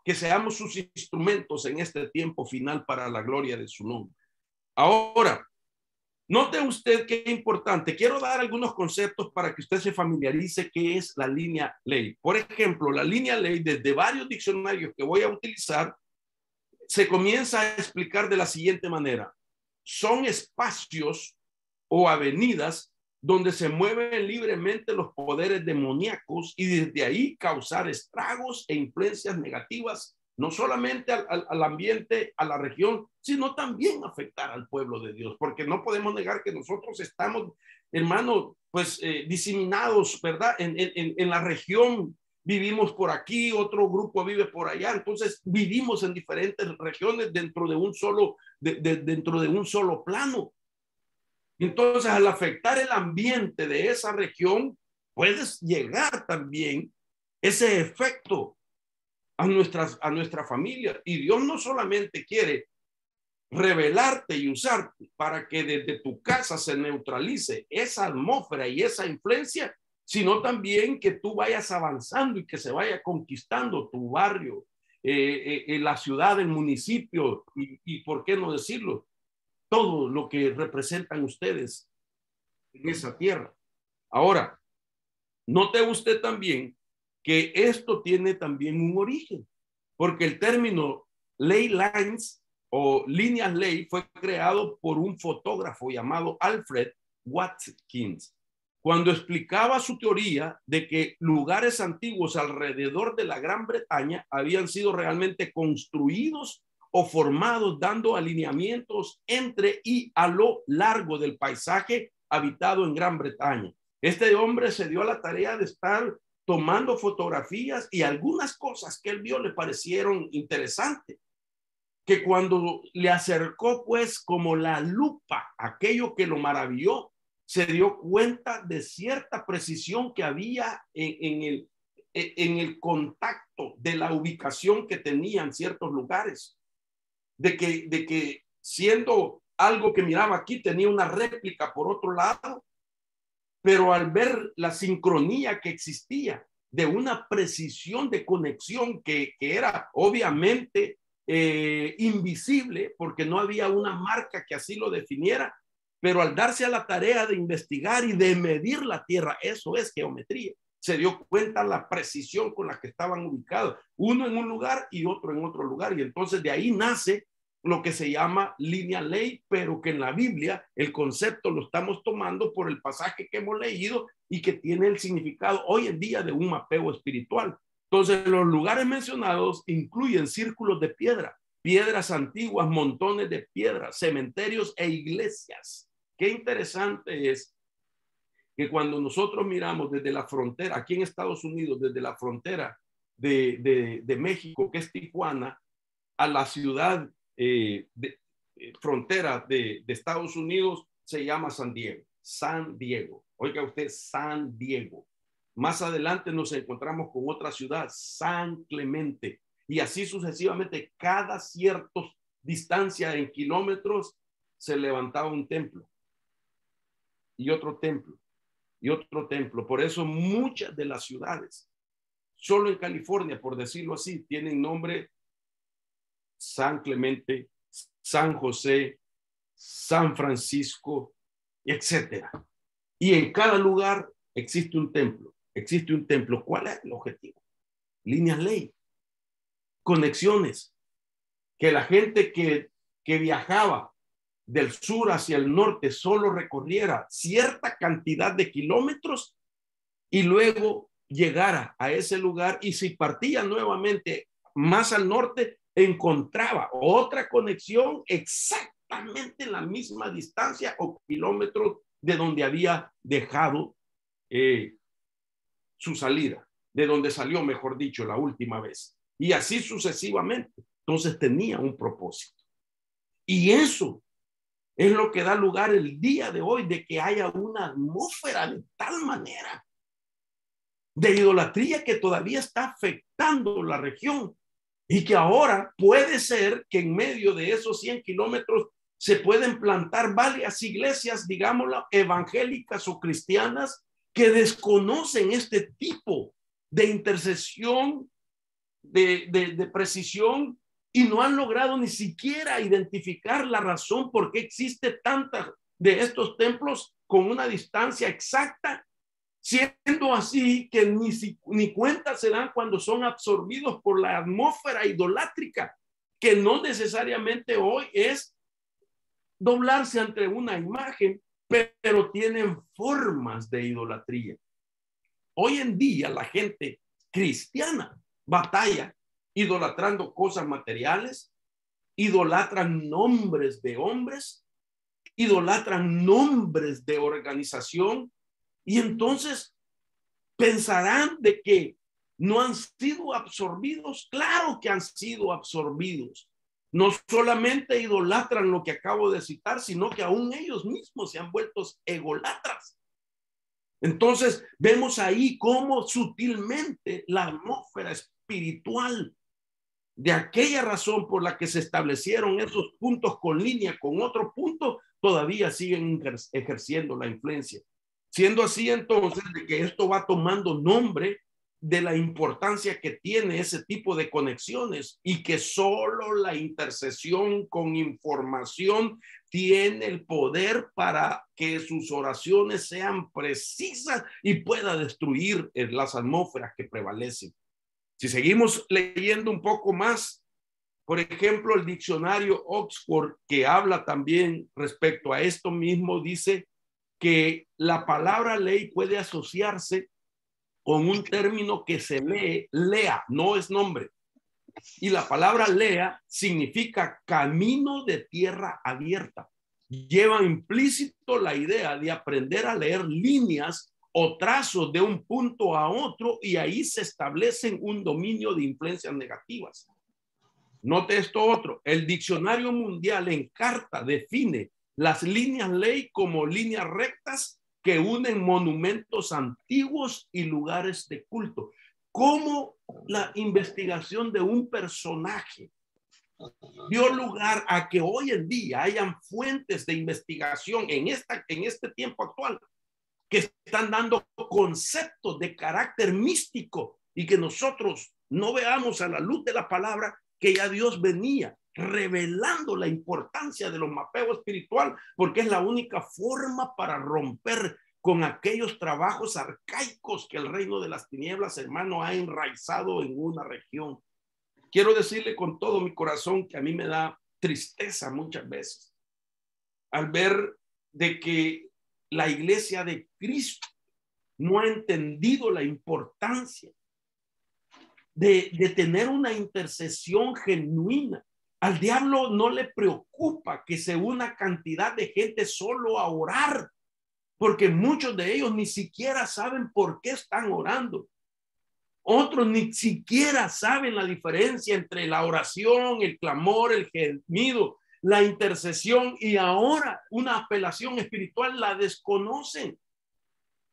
que seamos sus instrumentos en este tiempo final para la gloria de su nombre. Ahora, note usted qué importante. Quiero dar algunos conceptos para que usted se familiarice qué es la línea ley. Por ejemplo, la línea ley, desde varios diccionarios que voy a utilizar, se comienza a explicar de la siguiente manera. Son espacios o avenidas donde se mueven libremente los poderes demoníacos y desde ahí causar estragos e influencias negativas, no solamente al ambiente, a la región, sino también afectar al pueblo de Dios, porque no podemos negar que nosotros estamos, hermano, pues diseminados, ¿verdad? En la región. Vivimos por aquí, otro grupo vive por allá, entonces vivimos en diferentes regiones dentro de un solo, dentro de un solo plano. Entonces, al afectar el ambiente de esa región, puedes llegar también ese efecto a nuestra familia. Y Dios no solamente quiere revelarte y usarte para que desde tu casa se neutralice esa atmósfera y esa influencia, sino también que tú vayas avanzando y que se vaya conquistando tu barrio, la ciudad, el municipio y por qué no decirlo, todo lo que representan ustedes en esa tierra. Ahora, note usted también que esto tiene también un origen, porque el término ley lines o líneas ley fue creado por un fotógrafo llamado Alfred Watkins, cuando explicaba su teoría de que lugares antiguos alrededor de la Gran Bretaña habían sido realmente construidos o formados dando alineamientos entre y a lo largo del paisaje habitado en Gran Bretaña. Este hombre se dio a la tarea de estar tomando fotografías y algunas cosas que él vio le parecieron interesantes, que cuando le acercó pues como la lupa aquello que lo maravilló, se dio cuenta de cierta precisión que había en el contacto de la ubicación que tenían ciertos lugares, de que siendo algo que miraba aquí tenía una réplica por otro lado, pero al ver la sincronía que existía de una precisión de conexión que era obviamente invisible porque no había una marca que así lo definiera, pero al darse a la tarea de investigar y de medir la tierra, eso es geometría, se dio cuenta la precisión con la que estaban ubicados, uno en un lugar y otro en otro lugar, y entonces de ahí nace lo que se llama línea ley, pero que en la Biblia el concepto lo estamos tomando por el pasaje que hemos leído y que tiene el significado hoy en día de un mapeo espiritual. Entonces, los lugares mencionados incluyen círculos de piedra, piedras antiguas, montones de piedras, cementerios e iglesias. Qué interesante es que cuando nosotros miramos desde la frontera, aquí en Estados Unidos, desde la frontera de México, que es Tijuana, a la ciudad frontera de Estados Unidos, se llama San Diego. San Diego. Oiga usted, San Diego. Más adelante nos encontramos con otra ciudad, San Clemente. Y así sucesivamente, cada cierta distancia en kilómetros se levantaba un templo y otro templo y otro templo. Por eso muchas de las ciudades solo en California, por decirlo así, tienen nombre San Clemente, San José, San Francisco, etcétera. Y en cada lugar existe un templo. Existe un templo. ¿Cuál es el objetivo? Líneas ley, conexiones, que la gente que viajaba del sur hacia el norte solo recorriera cierta cantidad de kilómetros y luego llegara a ese lugar, y si partía nuevamente más al norte, encontraba otra conexión exactamente en la misma distancia o kilómetros de donde había dejado su salida, de donde salió, mejor dicho, la última vez. Y así sucesivamente. Entonces tenía un propósito. Y eso es lo que da lugar el día de hoy, de que haya una atmósfera de tal manera de idolatría que todavía está afectando la región, y que ahora puede ser que en medio de esos 100 kilómetros se pueden plantar varias iglesias, digámoslo, evangélicas o cristianas, que desconocen este tipo de intercesión, de precisión, y no han logrado ni siquiera identificar la razón por qué existe tantas de estos templos con una distancia exacta, siendo así que ni cuenta se dan cuando son absorbidos por la atmósfera idolátrica, que no necesariamente hoy es doblarse ante una imagen, pero tienen formas de idolatría. Hoy en día la gente cristiana batalla idolatrando cosas materiales, idolatran nombres de hombres, idolatran nombres de organización, y entonces pensarán de que no han sido absorbidos. Claro que han sido absorbidos. No solamente idolatran lo que acabo de citar, sino que aún ellos mismos se han vuelto egolatras. Entonces vemos ahí cómo sutilmente la atmósfera espiritual de aquella razón por la que se establecieron esos puntos con línea con otro punto, todavía siguen ejerciendo la influencia. Siendo así entonces de que esto va tomando nombre de la importancia que tiene ese tipo de conexiones, y que solo la intercesión con información tiene el poder para que sus oraciones sean precisas y pueda destruir las atmósferas que prevalecen. Si seguimos leyendo un poco más, por ejemplo, el diccionario Oxford, que habla también respecto a esto mismo, dice que la palabra ley puede asociarse con un término que se lee, lea, no es nombre. Y la palabra lea significa camino de tierra abierta. Lleva implícito la idea de aprender a leer líneas o trazos de un punto a otro, y ahí se establecen un dominio de influencias negativas. Note esto otro: el diccionario mundial en carta define las líneas ley como líneas rectas que unen monumentos antiguos y lugares de culto. ¿Cómo la investigación de un personaje dio lugar a que hoy en día hayan fuentes de investigación en este tiempo actual que están dando conceptos de carácter místico, y que nosotros no veamos a la luz de la palabra que ya Dios venía revelando la importancia de los mapeos espiritual, porque es la única forma para romper con aquellos trabajos arcaicos que el reino de las tinieblas, hermano, ha enraizado en una región. Quiero decirle con todo mi corazón que a mí me da tristeza muchas veces al ver de que la iglesia de Cristo no ha entendido la importancia de tener una intercesión genuina. Al diablo no le preocupa que se una cantidad de gente solo a orar, porque muchos de ellos ni siquiera saben por qué están orando. Otros ni siquiera saben la diferencia entre la oración, el clamor, el gemido, la intercesión, y ahora una apelación espiritual la desconocen.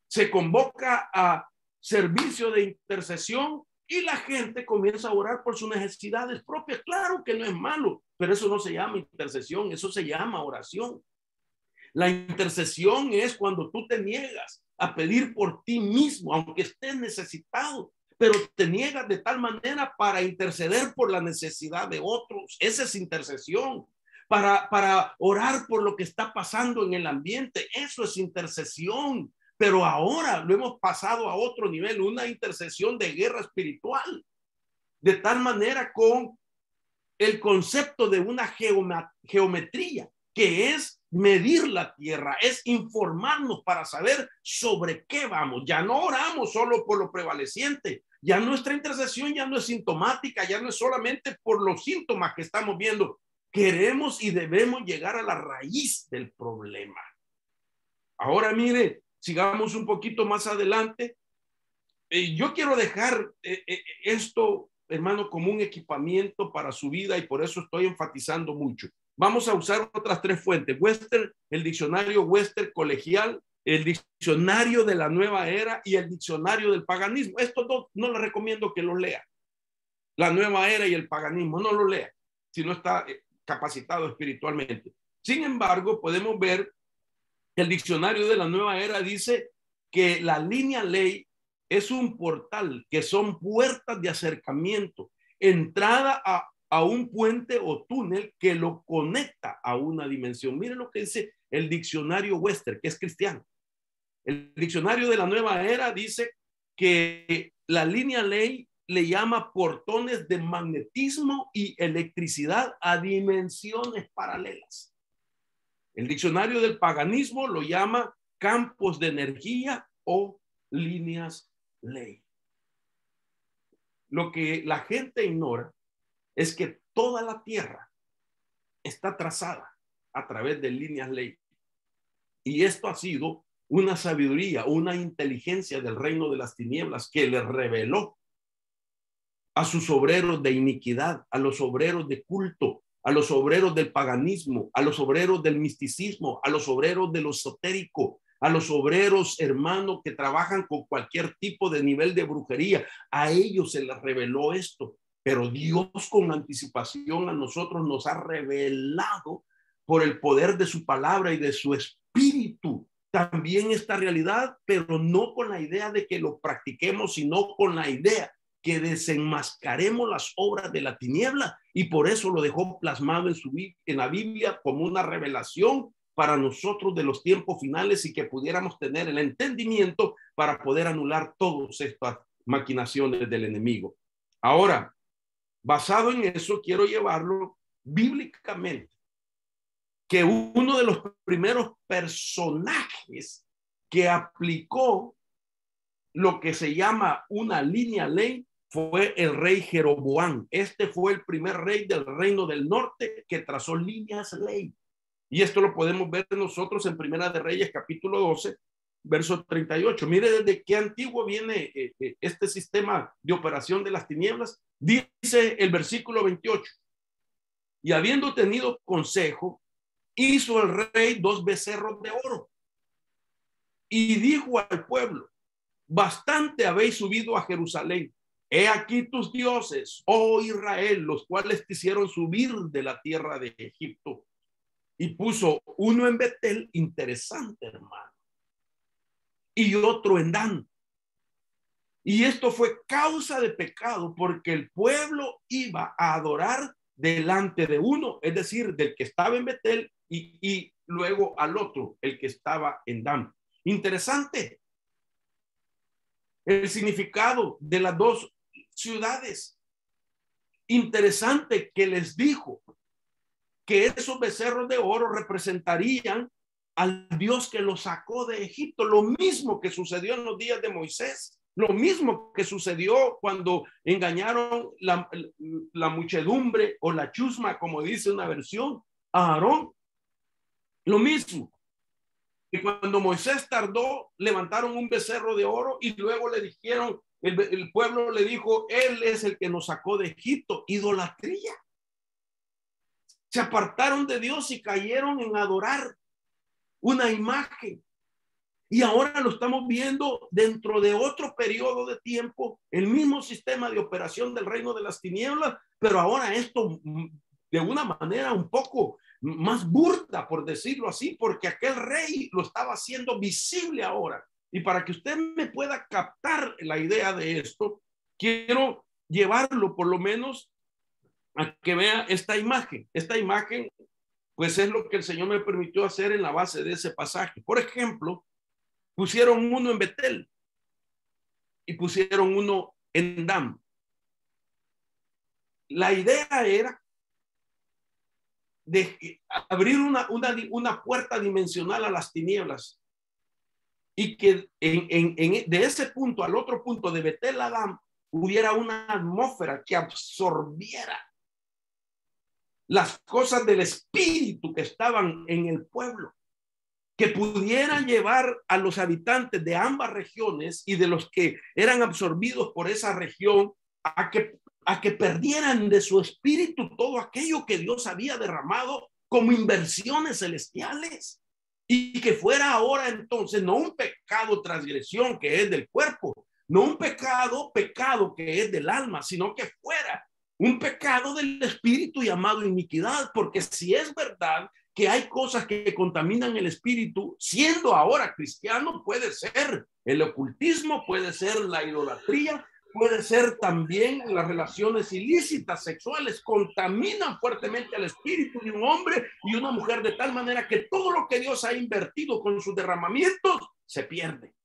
Se convoca a servicio de intercesión y la gente comienza a orar por sus necesidades propias. Claro que no es malo, pero eso no se llama intercesión, eso se llama oración. La intercesión es cuando tú te niegas a pedir por ti mismo, aunque estés necesitado, pero te niegas de tal manera para interceder por la necesidad de otros. Esa es intercesión. Para orar por lo que está pasando en el ambiente, eso es intercesión. Pero ahora lo hemos pasado a otro nivel, una intercesión de guerra espiritual, de tal manera con el concepto de una geometría, que es medir la tierra, es informarnos para saber sobre qué vamos. Ya no oramos solo por lo prevaleciente, ya nuestra intercesión ya no es sintomática, ya no es solamente por los síntomas que estamos viendo. Queremos y debemos llegar a la raíz del problema. Ahora mire, sigamos un poquito más adelante. Yo quiero dejar esto, hermano, como un equipamiento para su vida, y por eso estoy enfatizando mucho. Vamos a usar otras tres fuentes: Webster, el diccionario Webster colegial, el diccionario de la nueva era y el diccionario del paganismo. Estos dos no les recomiendo que los lea. La nueva era y el paganismo, no lo lea si no está capacitado espiritualmente. Sin embargo, podemos ver que el diccionario de la nueva era dice que la línea ley es un portal, que son puertas de acercamiento, entrada a un puente o túnel que lo conecta a una dimensión. Miren lo que dice el diccionario Webster, que es cristiano. El diccionario de la nueva era dice que la línea ley le llama portones de magnetismo y electricidad a dimensiones paralelas. El diccionario del paganismo lo llama campos de energía o líneas ley. Lo que la gente ignora es que toda la tierra está trazada a través de líneas ley. Y esto ha sido una sabiduría, una inteligencia del reino de las tinieblas que le reveló a sus obreros de iniquidad, a los obreros de culto, a los obreros del paganismo, a los obreros del misticismo, a los obreros de lo esotérico, a los obreros, hermanos, que trabajan con cualquier tipo de nivel de brujería. A ellos se les reveló esto, pero Dios con anticipación a nosotros nos ha revelado por el poder de su palabra y de su espíritu también esta realidad, pero no con la idea de que lo practiquemos, sino con la idea que desenmascaremos las obras de la tiniebla, y por eso lo dejó plasmado en la Biblia como una revelación para nosotros de los tiempos finales, y que pudiéramos tener el entendimiento para poder anular todas estas maquinaciones del enemigo. Ahora, basado en eso, quiero llevarlo bíblicamente, que uno de los primeros personajes que aplicó lo que se llama una línea ley fue el rey Jeroboam. Este fue el primer rey del reino del norte que trazó líneas ley. Y esto lo podemos ver nosotros en Primera de Reyes, capítulo 12, verso 38. Mire desde qué antiguo viene este sistema de operación de las tinieblas. Dice el versículo 28: y habiendo tenido consejo, hizo el rey 2 becerros de oro y dijo al pueblo: bastante habéis subido a Jerusalén. He aquí tus dioses, oh Israel, los cuales te hicieron subir de la tierra de Egipto. Y puso uno en Betel, interesante, hermano, y otro en Dan. Y esto fue causa de pecado, porque el pueblo iba a adorar delante de uno, es decir, del que estaba en Betel, y luego al otro, el que estaba en Dan. Interesante el significado de las dos ciudades. Interesante que les dijo que esos becerros de oro representarían al Dios que los sacó de Egipto. Lo mismo que sucedió en los días de Moisés, lo mismo que sucedió cuando engañaron la muchedumbre o la chusma, como dice una versión, a Aarón. Lo mismo. Y cuando Moisés tardó, levantaron un becerro de oro y luego le dijeron, el pueblo le dijo: él es el que nos sacó de Egipto. Idolatría. Se apartaron de Dios y cayeron en adorar una imagen. Y ahora lo estamos viendo dentro de otro periodo de tiempo, el mismo sistema de operación del reino de las tinieblas, pero ahora esto de una manera un poco más burda, por decirlo así, porque aquel rey lo estaba haciendo visible ahora. Y para que usted me pueda captar la idea de esto, quiero llevarlo por lo menos a que vea esta imagen. Esta imagen, pues es lo que el Señor me permitió hacer en la base de ese pasaje. Por ejemplo, pusieron uno en Betel y pusieron uno en Dan. La idea era de abrir una puerta dimensional a las tinieblas y que de ese punto al otro punto, de Betel a Dan, hubiera una atmósfera que absorbiera las cosas del espíritu que estaban en el pueblo, que pudiera llevar a los habitantes de ambas regiones y de los que eran absorbidos por esa región a que perdieran de su espíritu todo aquello que Dios había derramado como inversiones celestiales, y que fuera ahora entonces no un pecado, transgresión que es del cuerpo, no un pecado que es del alma, sino que fuera un pecado del espíritu llamado iniquidad, porque si es verdad que hay cosas que contaminan el espíritu, siendo ahora cristiano, puede ser el ocultismo, puede ser la idolatría, puede ser también las relaciones ilícitas sexuales, contaminan fuertemente al espíritu de un hombre y una mujer de tal manera que todo lo que Dios ha invertido con sus derramamientos se pierde.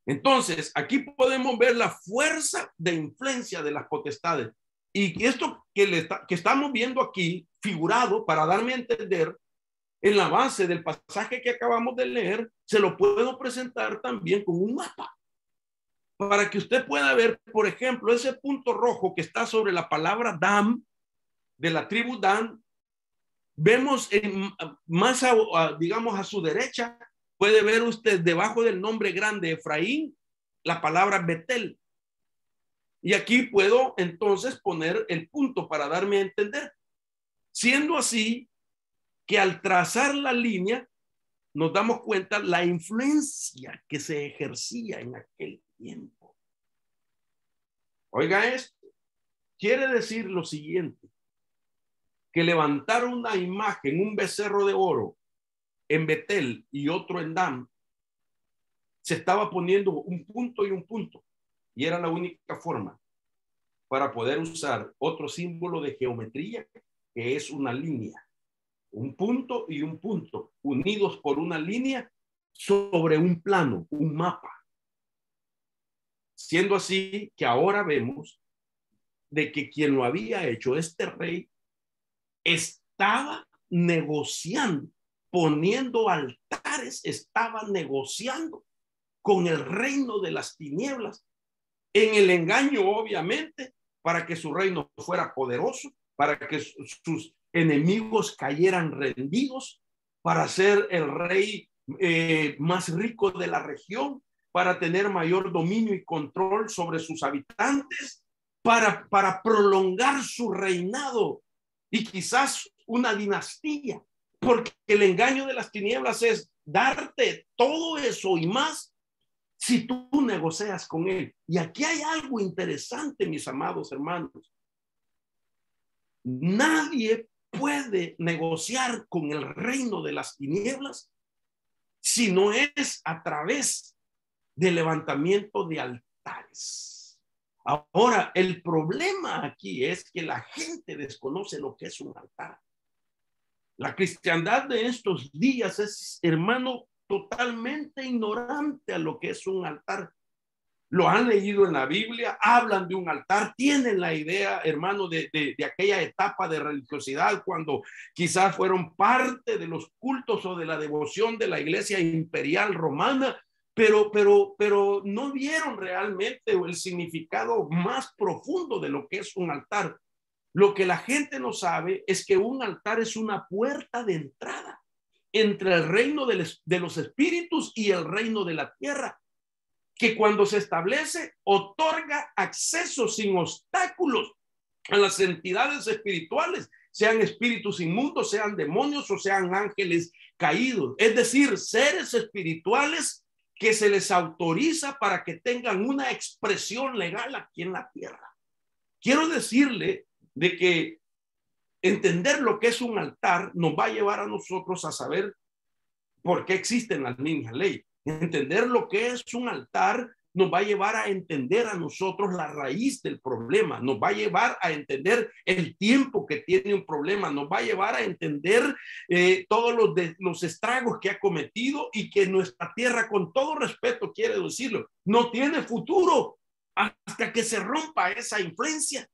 Entonces, aquí podemos ver la fuerza de influencia de las potestades. Y esto que estamos viendo aquí, figurado, para darme a entender, en la base del pasaje que acabamos de leer, se lo puedo presentar también con un mapa, para que usted pueda ver, por ejemplo, ese punto rojo que está sobre la palabra Dan, de la tribu Dan. Vemos más, digamos, a su derecha, puede ver usted debajo del nombre grande Efraín, la palabra Betel. Y aquí puedo entonces poner el punto para darme a entender. Siendo así que al trazar la línea, nos damos cuenta la influencia que se ejercía en aquel tiempo. Oiga esto, quiere decir lo siguiente, que levantar una imagen, un becerro de oro en Betel y otro en Dan, se estaba poniendo un punto y un punto, y era la única forma para poder usar otro símbolo de geometría, que es una línea, un punto y un punto unidos por una línea sobre un plano, un mapa. Siendo así que ahora vemos de que quien lo había hecho, este rey, estaba negociando, poniendo altares, estaba negociando con el reino de las tinieblas, en el engaño, obviamente, para que su reino fuera poderoso, para que sus enemigos cayeran rendidos, para ser el rey más rico de la región, para tener mayor dominio y control sobre sus habitantes, para prolongar su reinado y quizás una dinastía, porque el engaño de las tinieblas es darte todo eso y más si tú negocias con él. Y aquí hay algo interesante, mis amados hermanos. Nadie puede negociar con el reino de las tinieblas si no es a través del levantamiento de altares. Ahora, el problema aquí es que la gente desconoce lo que es un altar. La cristiandad de estos días es, hermano, totalmente ignorante a lo que es un altar. Lo han leído en la Biblia, hablan de un altar, tienen la idea, hermano, de aquella etapa de religiosidad cuando quizás fueron parte de los cultos o de la devoción de la iglesia imperial romana, pero no vieron realmente el significado más profundo de lo que es un altar. Lo que la gente no sabe es que un altar es una puerta de entrada entre el reino de los espíritus y el reino de la tierra, que cuando se establece otorga acceso sin obstáculos a las entidades espirituales, sean espíritus inmundos, sean demonios o sean ángeles caídos, es decir, seres espirituales que se les autoriza para que tengan una expresión legal aquí en la tierra. Quiero decirle de que entender lo que es un altar nos va a llevar a nosotros a saber por qué existen las líneas ley. Entender lo que es un altar nos va a llevar a entender a nosotros la raíz del problema, nos va a llevar a entender el tiempo que tiene un problema, nos va a llevar a entender todos los estragos que ha cometido y que nuestra tierra, con todo respeto, quiere decirlo, no tiene futuro hasta que se rompa esa influencia.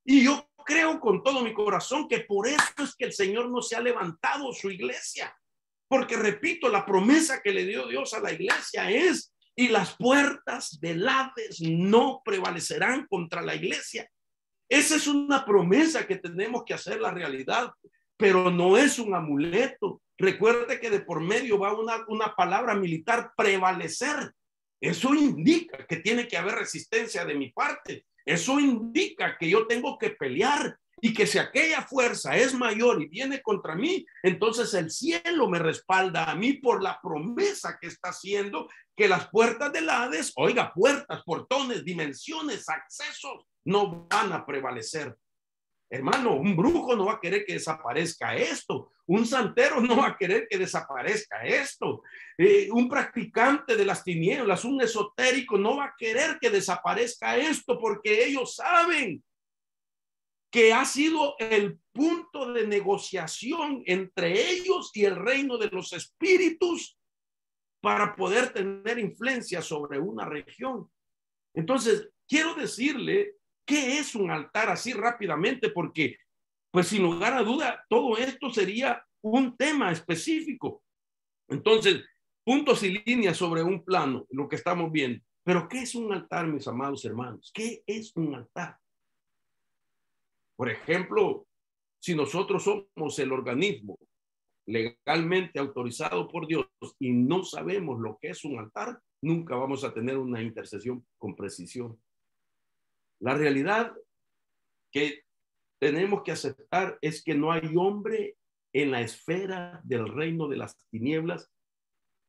Y yo creo con todo mi corazón que por eso es que el Señor no se ha levantado su iglesia. Porque repito, la promesa que le dio Dios a la iglesia es: y las puertas del Hades no prevalecerán contra la iglesia. Esa es una promesa que tenemos que hacer la realidad, pero no es un amuleto. Recuerde que de por medio va una palabra militar: prevalecer. Eso indica que tiene que haber resistencia de mi parte. Eso indica que yo tengo que pelear, y que si aquella fuerza es mayor y viene contra mí, entonces el cielo me respalda a mí por la promesa que está haciendo, que las puertas del Hades, oiga, puertas, portones, dimensiones, accesos, no van a prevalecer. Hermano, un brujo no va a querer que desaparezca esto. Un santero no va a querer que desaparezca esto. Un practicante de las tinieblas, un esotérico, no va a querer que desaparezca esto, porque ellos saben que ha sido el punto de negociación entre ellos y el reino de los espíritus para poder tener influencia sobre una región. Entonces, quiero decirle qué es un altar así rápidamente, porque, pues, sin lugar a duda, todo esto sería un tema específico. Entonces, puntos y líneas sobre un plano, lo que estamos viendo. Pero, ¿qué es un altar, mis amados hermanos? ¿Qué es un altar? Por ejemplo, si nosotros somos el organismo legalmente autorizado por Dios y no sabemos lo que es un altar, nunca vamos a tener una intercesión con precisión. La realidad que tenemos que aceptar es que no hay hombre en la esfera del reino de las tinieblas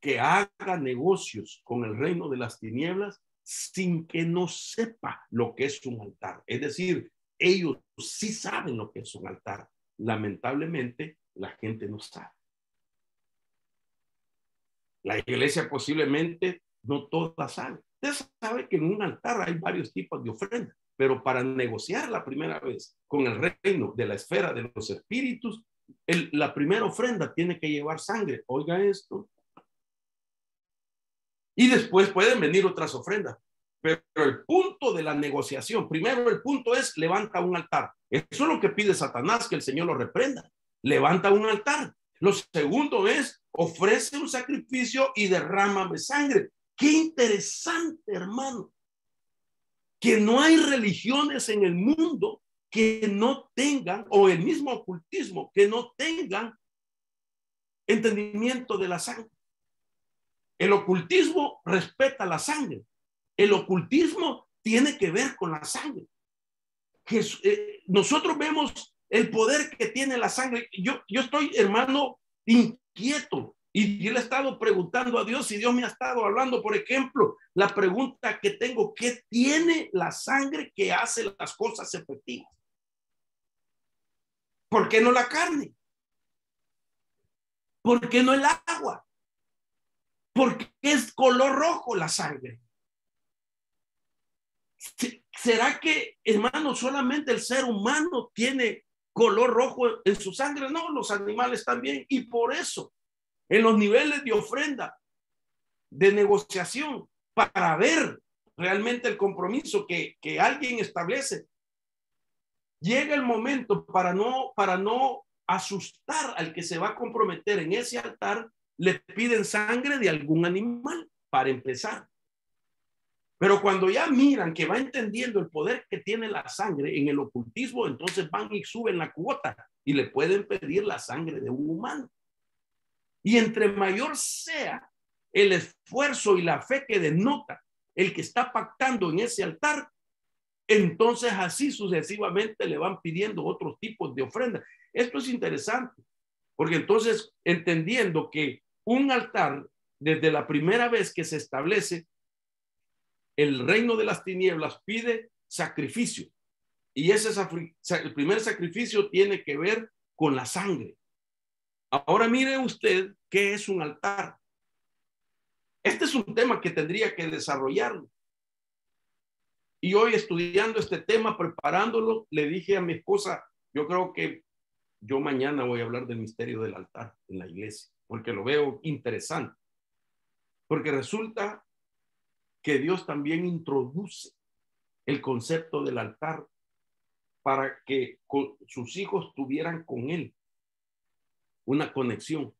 que haga negocios con el reino de las tinieblas sin que no sepa lo que es un altar. Es decir, ellos sí saben lo que es un altar. Lamentablemente, la gente no sabe. La iglesia posiblemente no toda sabe. Usted sabe que en un altar hay varios tipos de ofrendas, pero para negociar la primera vez con el reino de la esfera de los espíritus, la primera ofrenda tiene que llevar sangre. Oiga esto. Y después pueden venir otras ofrendas. Pero el punto de la negociación, primero el punto es: levanta un altar. Eso es lo que pide Satanás, que el Señor lo reprenda. Levanta un altar. Lo segundo es: ofrece un sacrificio y derrámame sangre. Qué interesante, hermano, que no hay religiones en el mundo que no tengan, o el mismo ocultismo, que no tengan entendimiento de la sangre. El ocultismo respeta la sangre. El ocultismo tiene que ver con la sangre. Nosotros vemos el poder que tiene la sangre. Yo estoy, hermano, inquieto, y yo le he estado preguntando a Dios, y Dios me ha estado hablando. Por ejemplo, la pregunta que tengo: ¿qué tiene la sangre que hace las cosas efectivas? ¿Por qué no la carne? ¿Por qué no el agua? ¿Por qué es color rojo la sangre? ¿Será que, hermano, solamente el ser humano tiene color rojo en su sangre? No, los animales también. Y por eso, en los niveles de ofrenda, de negociación, para ver realmente el compromiso que alguien establece, llega el momento para no asustar al que se va a comprometer en ese altar, le piden sangre de algún animal para empezar. Pero cuando ya miran que va entendiendo el poder que tiene la sangre en el ocultismo, entonces van y suben la cuota y le pueden pedir la sangre de un humano. Y entre mayor sea el esfuerzo y la fe que denota el que está pactando en ese altar, entonces así sucesivamente le van pidiendo otros tipos de ofrendas. Esto es interesante, porque entonces, entendiendo que un altar, desde la primera vez que se establece, el reino de las tinieblas pide sacrificio, y el primer sacrificio tiene que ver con la sangre. Ahora mire usted qué es un altar. Este es un tema que tendría que desarrollarlo, Y hoy estudiando este tema, preparándolo, le dije a mi esposa, yo creo que yo mañana voy a hablar del misterio del altar en la iglesia, porque lo veo interesante. Porque resulta que Dios también introduce el concepto del altar para que sus hijos tuvieran con él una conexión.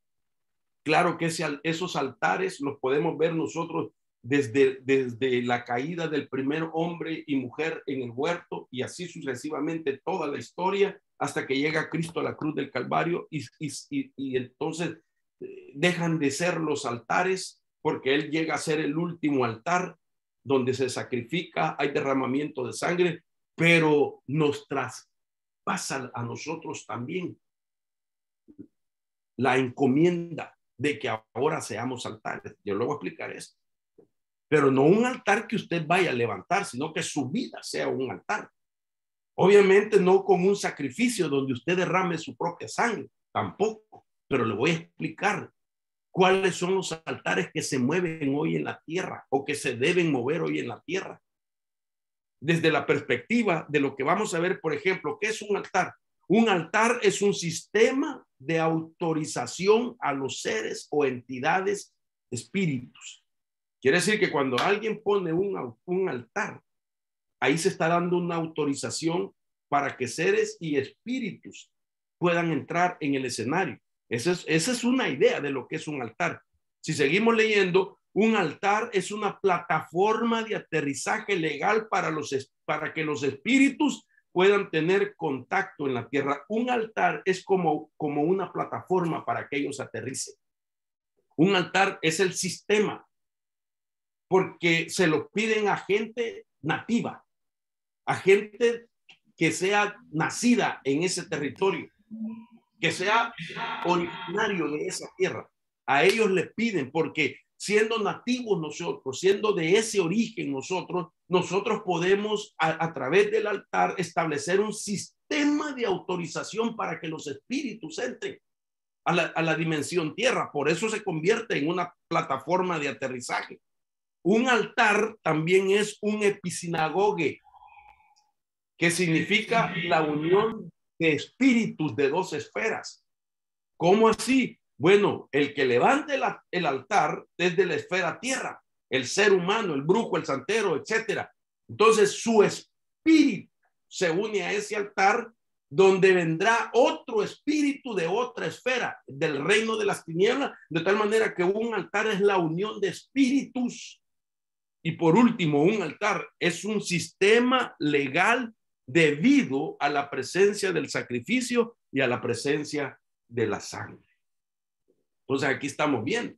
Claro que esos altares los podemos ver nosotros desde la caída del primer hombre y mujer en el huerto y así sucesivamente toda la historia hasta que llega Cristo a la cruz del Calvario y entonces dejan de ser los altares porque Él llega a ser el último altar donde se sacrifica, hay derramamiento de sangre, pero nos traspasa a nosotros también la encomienda de que ahora seamos altares. Yo le voy a explicar esto. Pero no un altar que usted vaya a levantar, sino que su vida sea un altar. Obviamente no con un sacrificio donde usted derrame su propia sangre, tampoco. Pero le voy a explicar cuáles son los altares que se mueven hoy en la tierra o que se deben mover hoy en la tierra. Desde la perspectiva de lo que vamos a ver, por ejemplo, ¿qué es un altar? Un altar es un sistema de autorización a los seres o entidades, espíritus. Quiere decir que cuando alguien pone un altar, ahí se está dando una autorización para que seres y espíritus puedan entrar en el escenario. Esa es una idea de lo que es un altar. Si seguimos leyendo, un altar es una plataforma de aterrizaje legal para que los espíritus puedan tener contacto en la tierra. Un altar es como una plataforma para que ellos aterricen. Un altar es el sistema, porque se lo piden a gente nativa, a gente que sea nacida en ese territorio, que sea originario de esa tierra. A ellos le piden, porque siendo nativos nosotros, siendo de ese origen nosotros podemos a través del altar establecer un sistema de autorización para que los espíritus entren a la dimensión tierra. Por eso se convierte en una plataforma de aterrizaje. Un altar también es un episinagoge, que significa la unión de espíritus de dos esferas. ¿Cómo así? Bueno, el que levante el altar desde la esfera tierra, el ser humano, el brujo, el santero, etcétera. Entonces su espíritu se une a ese altar donde vendrá otro espíritu de otra esfera, del reino de las tinieblas, de tal manera que un altar es la unión de espíritus. Y por último, un altar es un sistema legal debido a la presencia del sacrificio y a la presencia de la sangre. Entonces aquí estamos viendo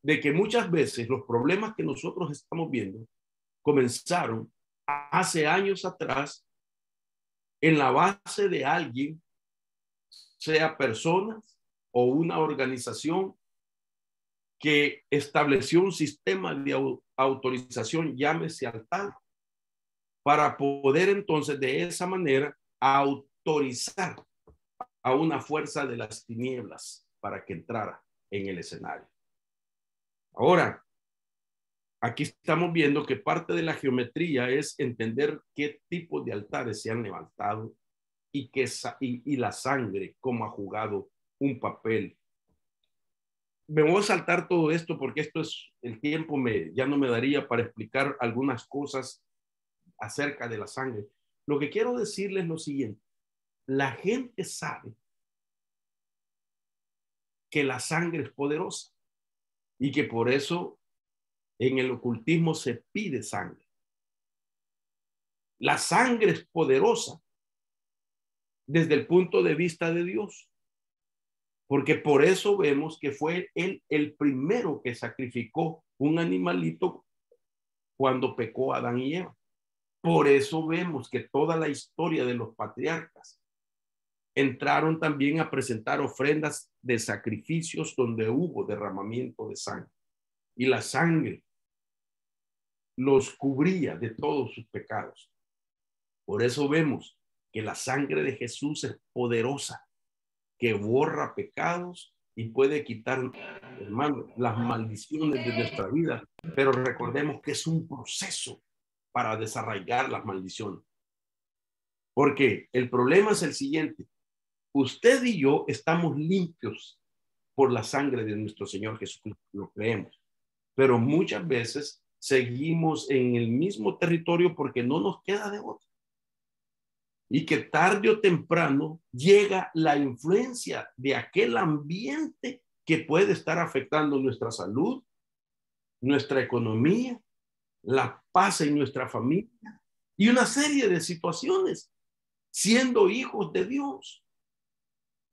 de que muchas veces los problemas que nosotros estamos viendo comenzaron hace años atrás en la base de alguien, sea personas o una organización que estableció un sistema de autorización, llámese altar, para poder entonces de esa manera autorizar a una fuerza de las tinieblas para que entrara en el escenario. Ahora, aquí estamos viendo que parte de la geometría es entender qué tipo de altares se han levantado y la sangre cómo ha jugado un papel. Me voy a saltar todo esto porque esto es el tiempo, ya no me daría para explicar algunas cosas acerca de la sangre. Lo que quiero decirles es lo siguiente: la gente sabe que la sangre es poderosa y que por eso en el ocultismo se pide sangre. La sangre es poderosa desde el punto de vista de Dios, porque por eso vemos que fue él el primero que sacrificó un animalito cuando pecó Adán y Eva. Por eso vemos que toda la historia de los patriarcas entraron también a presentar ofrendas de sacrificios donde hubo derramamiento de sangre. Y la sangre los cubría de todos sus pecados. Por eso vemos que la sangre de Jesús es poderosa, que borra pecados y puede quitar, hermano, las maldiciones de nuestra vida, pero recordemos que es un proceso para desarraigar las maldiciones. Porque el problema es el siguiente: usted y yo estamos limpios por la sangre de nuestro Señor Jesucristo, lo creemos, pero muchas veces seguimos en el mismo territorio porque no nos queda de otro. Y que tarde o temprano llega la influencia de aquel ambiente que puede estar afectando nuestra salud, nuestra economía, la paz en nuestra familia y una serie de situaciones, siendo hijos de Dios.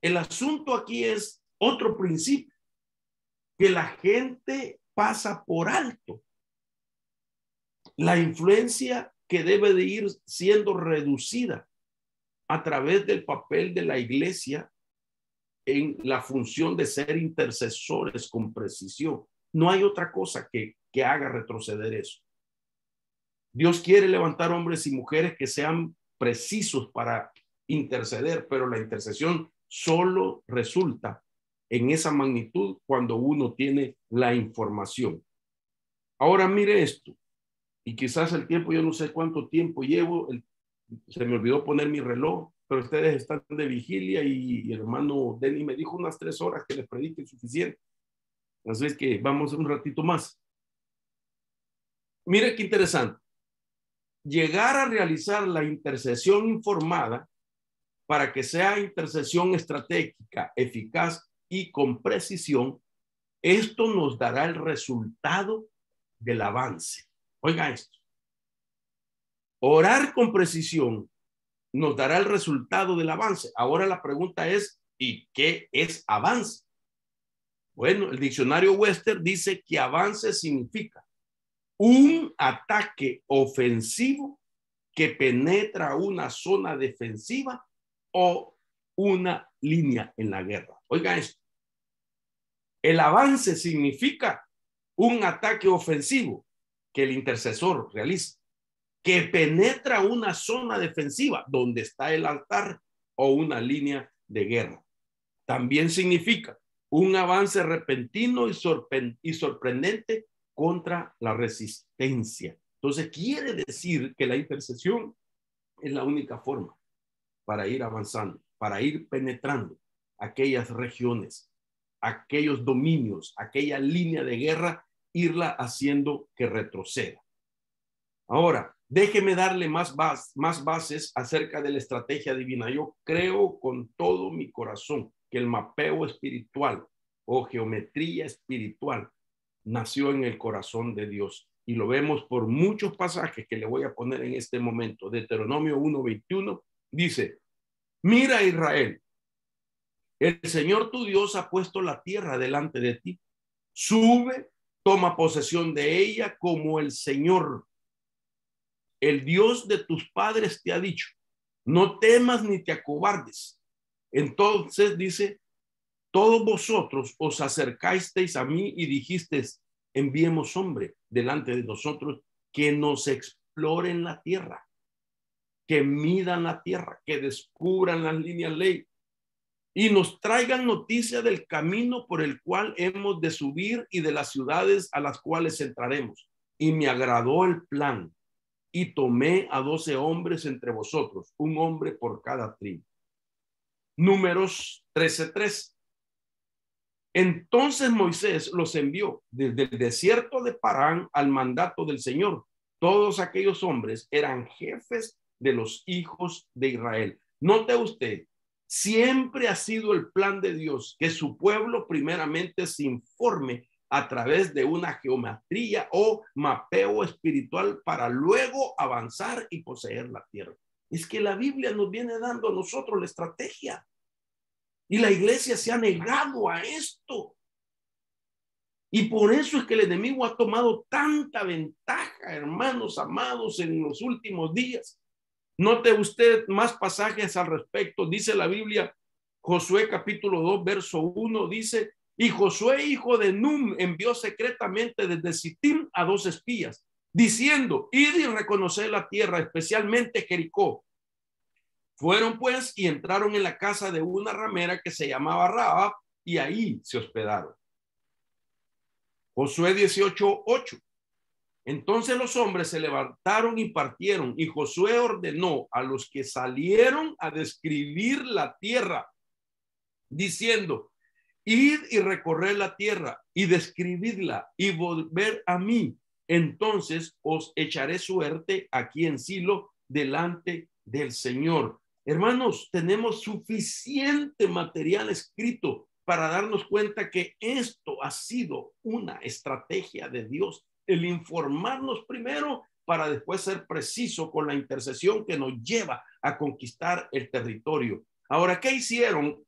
El asunto aquí es otro principio que la gente pasa por alto. La influencia que debe de ir siendo reducida a través del papel de la iglesia en la función de ser intercesores con precisión. No hay otra cosa que haga retroceder eso. Dios quiere levantar hombres y mujeres que sean precisos para interceder, pero la intercesión solo resulta en esa magnitud cuando uno tiene la información. Ahora mire esto, y quizás el tiempo, yo no sé cuánto tiempo llevo, se me olvidó poner mi reloj, pero ustedes están de vigilia y el hermano Denny me dijo unas 3 horas que les predique suficiente. Así es que vamos un ratito más. Mire qué interesante. Llegar a realizar la intercesión informada para que sea intercesión estratégica, eficaz y con precisión, esto nos dará el resultado del avance. Oiga esto. Orar con precisión nos dará el resultado del avance. Ahora la pregunta es, ¿y qué es avance? Bueno, el diccionario Webster dice que avance significa un ataque ofensivo que penetra una zona defensiva o una línea en la guerra. Oiga esto. El avance significa un ataque ofensivo que el intercesor realiza, que penetra una zona defensiva donde está el altar o una línea de guerra. También significa un avance repentino y sorprendente contra la resistencia. Entonces quiere decir que la intercesión es la única forma para ir avanzando, para ir penetrando aquellas regiones, aquellos dominios, aquella línea de guerra, irla haciendo que retroceda. Ahora, déjeme darle más bases acerca de la estrategia divina. Yo creo con todo mi corazón que el mapeo espiritual o geometría espiritual nació en el corazón de Dios. Y lo vemos por muchos pasajes que le voy a poner en este momento. Deuteronomio 1:21 dice: mira, Israel, el Señor tu Dios ha puesto la tierra delante de ti. Sube, toma posesión de ella como el Señor, el Dios de tus padres, te ha dicho. No temas ni te acobardes. Entonces dice: todos vosotros os acercasteis a mí y dijisteis: enviemos hombre delante de nosotros que nos exploren la tierra, que midan la tierra, que descubran las líneas ley y nos traigan noticia del camino por el cual hemos de subir y de las ciudades a las cuales entraremos. Y me agradó el plan y tomé a 12 hombres entre vosotros, un hombre por cada tribu. Números 13:3. Entonces Moisés los envió desde el desierto de Parán al mandato del Señor. Todos aquellos hombres eran jefes de los hijos de Israel. Note usted, siempre ha sido el plan de Dios que su pueblo primeramente se informe a través de una geometría o mapeo espiritual para luego avanzar y poseer la tierra. Es que la Biblia nos viene dando a nosotros la estrategia. Y la iglesia se ha negado a esto. Y por eso es que el enemigo ha tomado tanta ventaja, hermanos amados, en los últimos días. Note usted más pasajes al respecto. Dice la Biblia, Josué capítulo 2, verso 1, dice: y Josué, hijo de Nun, envió secretamente desde Sittim a 2 espías, diciendo: id y reconoced la tierra, especialmente Jericó. Fueron pues y entraron en la casa de una ramera que se llamaba Rahab, y ahí se hospedaron. Josué 18:8. Entonces los hombres se levantaron y partieron, y Josué ordenó a los que salieron a describir la tierra, diciendo: id y recorrer la tierra y describidla y volver a mí. Entonces os echaré suerte aquí en Silo delante del Señor. Hermanos, tenemos suficiente material escrito para darnos cuenta que esto ha sido una estrategia de Dios, el informarnos primero para después ser preciso con la intercesión que nos lleva a conquistar el territorio. Ahora, ¿qué hicieron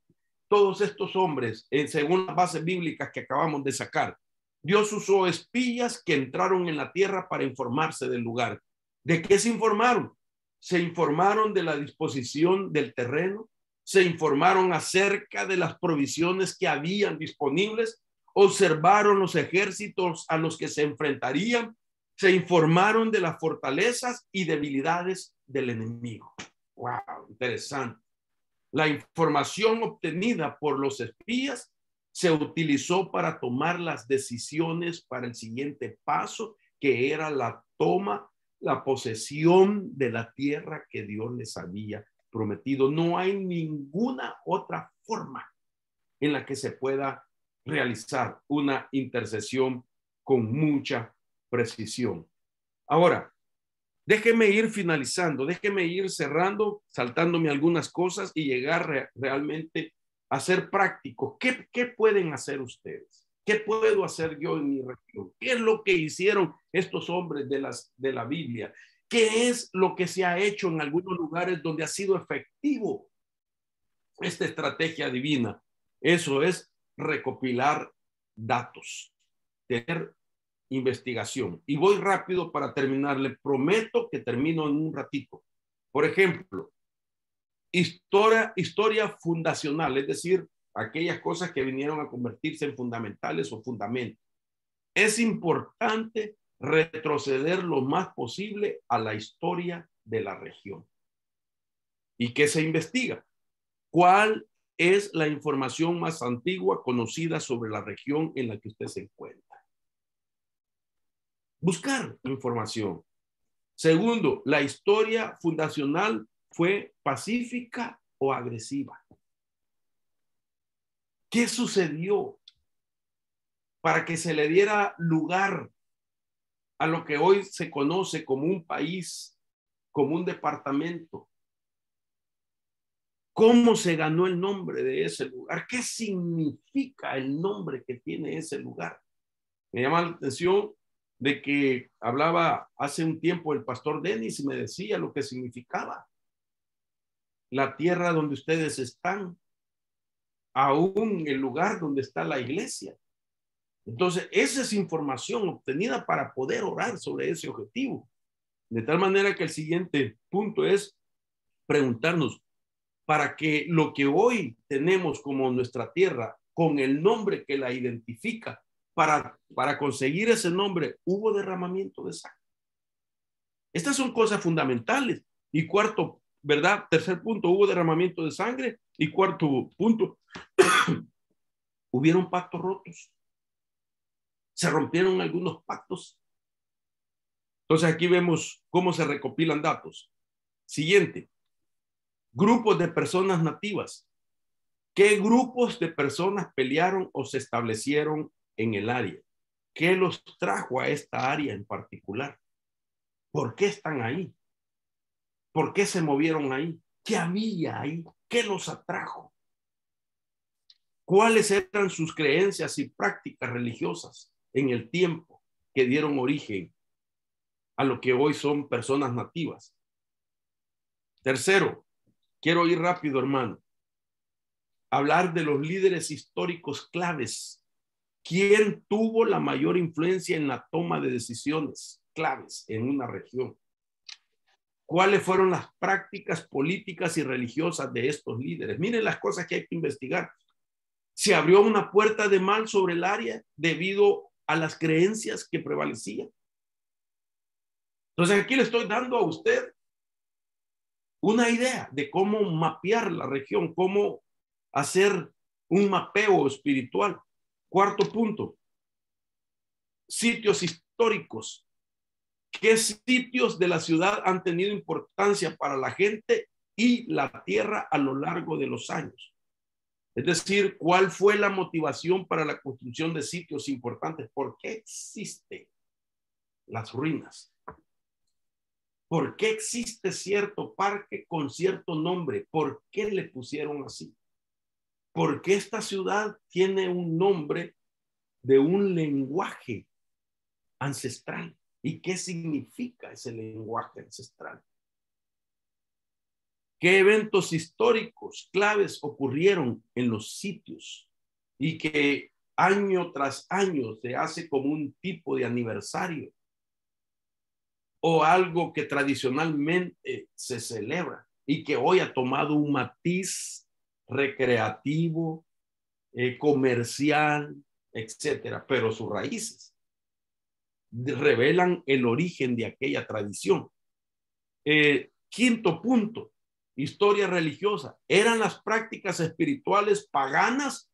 todos estos hombres según las bases bíblicas que acabamos de sacar? Dios usó espías que entraron en la tierra para informarse del lugar. ¿De qué se informaron? Se informaron de la disposición del terreno, se informaron acerca de las provisiones que habían disponibles, observaron los ejércitos a los que se enfrentarían, se informaron de las fortalezas y debilidades del enemigo. ¡Wow! Interesante. La información obtenida por los espías se utilizó para tomar las decisiones para el siguiente paso, que era la toma, la posesión de la tierra que Dios les había prometido. No hay ninguna otra forma en la que se pueda realizar una intercesión con mucha precisión. Ahora, déjeme ir finalizando, déjeme ir cerrando, saltándome algunas cosas y llegar realmente a ser práctico. ¿Qué pueden hacer ustedes? ¿Qué puedo hacer yo en mi región? ¿Qué es lo que hicieron estos hombres de la Biblia? ¿Qué es lo que se ha hecho en algunos lugares donde ha sido efectivo esta estrategia divina? Eso es recopilar datos, tener investigación. Y voy rápido para terminar. Le prometo que termino en un ratito. Por ejemplo, historia fundacional, es decir, aquellas cosas que vinieron a convertirse en fundamentales o fundamentos. Es importante retroceder lo más posible a la historia de la región. ¿Y qué se investiga? ¿Cuál es la información más antigua conocida sobre la región en la que usted se encuentra? Buscar información. Segundo, ¿la historia fundacional fue pacífica o agresiva? ¿Qué sucedió para que se le diera lugar a lo que hoy se conoce como un país, como un departamento? ¿Cómo se ganó el nombre de ese lugar? ¿Qué significa el nombre que tiene ese lugar? Me llama la atención de que hablaba hace un tiempo el pastor Denis y me decía lo que significaba la tierra donde ustedes están, aún el lugar donde está la iglesia. Entonces, esa es información obtenida para poder orar sobre ese objetivo. De tal manera que el siguiente punto es preguntarnos, para que lo que hoy tenemos como nuestra tierra, con el nombre que la identifica, para conseguir ese nombre, hubo derramamiento de sangre. Estas son cosas fundamentales. Y cuarto, ¿verdad? Tercer punto, hubo derramamiento de sangre. Y cuarto punto, hubieron pactos rotos. Se rompieron algunos pactos. Entonces aquí vemos cómo se recopilan datos. Siguiente, grupos de personas nativas. ¿Qué grupos de personas pelearon o se establecieron en el área? ¿Qué los trajo a esta área en particular? ¿Por qué están ahí? ¿Por qué se movieron ahí? ¿Qué había ahí? ¿Qué los atrajo? ¿Cuáles eran sus creencias y prácticas religiosas en el tiempo que dieron origen a lo que hoy son personas nativas? Tercero, quiero ir rápido, hermano. Hablar de los líderes históricos claves. ¿Quién tuvo la mayor influencia en la toma de decisiones claves en una región? ¿Cuáles fueron las prácticas políticas y religiosas de estos líderes? Miren las cosas que hay que investigar. ¿Se abrió una puerta de mal sobre el área debido a las creencias que prevalecían? Entonces aquí le estoy dando a usted una idea de cómo mapear la región, cómo hacer un mapeo espiritual. Cuarto punto, sitios históricos. ¿Qué sitios de la ciudad han tenido importancia para la gente y la tierra a lo largo de los años? Es decir, ¿cuál fue la motivación para la construcción de sitios importantes? ¿Por qué existen las ruinas? ¿Por qué existe cierto parque con cierto nombre? ¿Por qué le pusieron así? ¿Por qué esta ciudad tiene un nombre de un lenguaje ancestral? ¿Y qué significa ese lenguaje ancestral? ¿Qué eventos históricos claves ocurrieron en los sitios y que año tras año se hace como un tipo de aniversario o algo que tradicionalmente se celebra y que hoy ha tomado un matiz recreativo, comercial, etcétera, pero sus raíces revelan el origen de aquella tradición? Quinto punto, historia religiosa. ¿Eran las prácticas espirituales paganas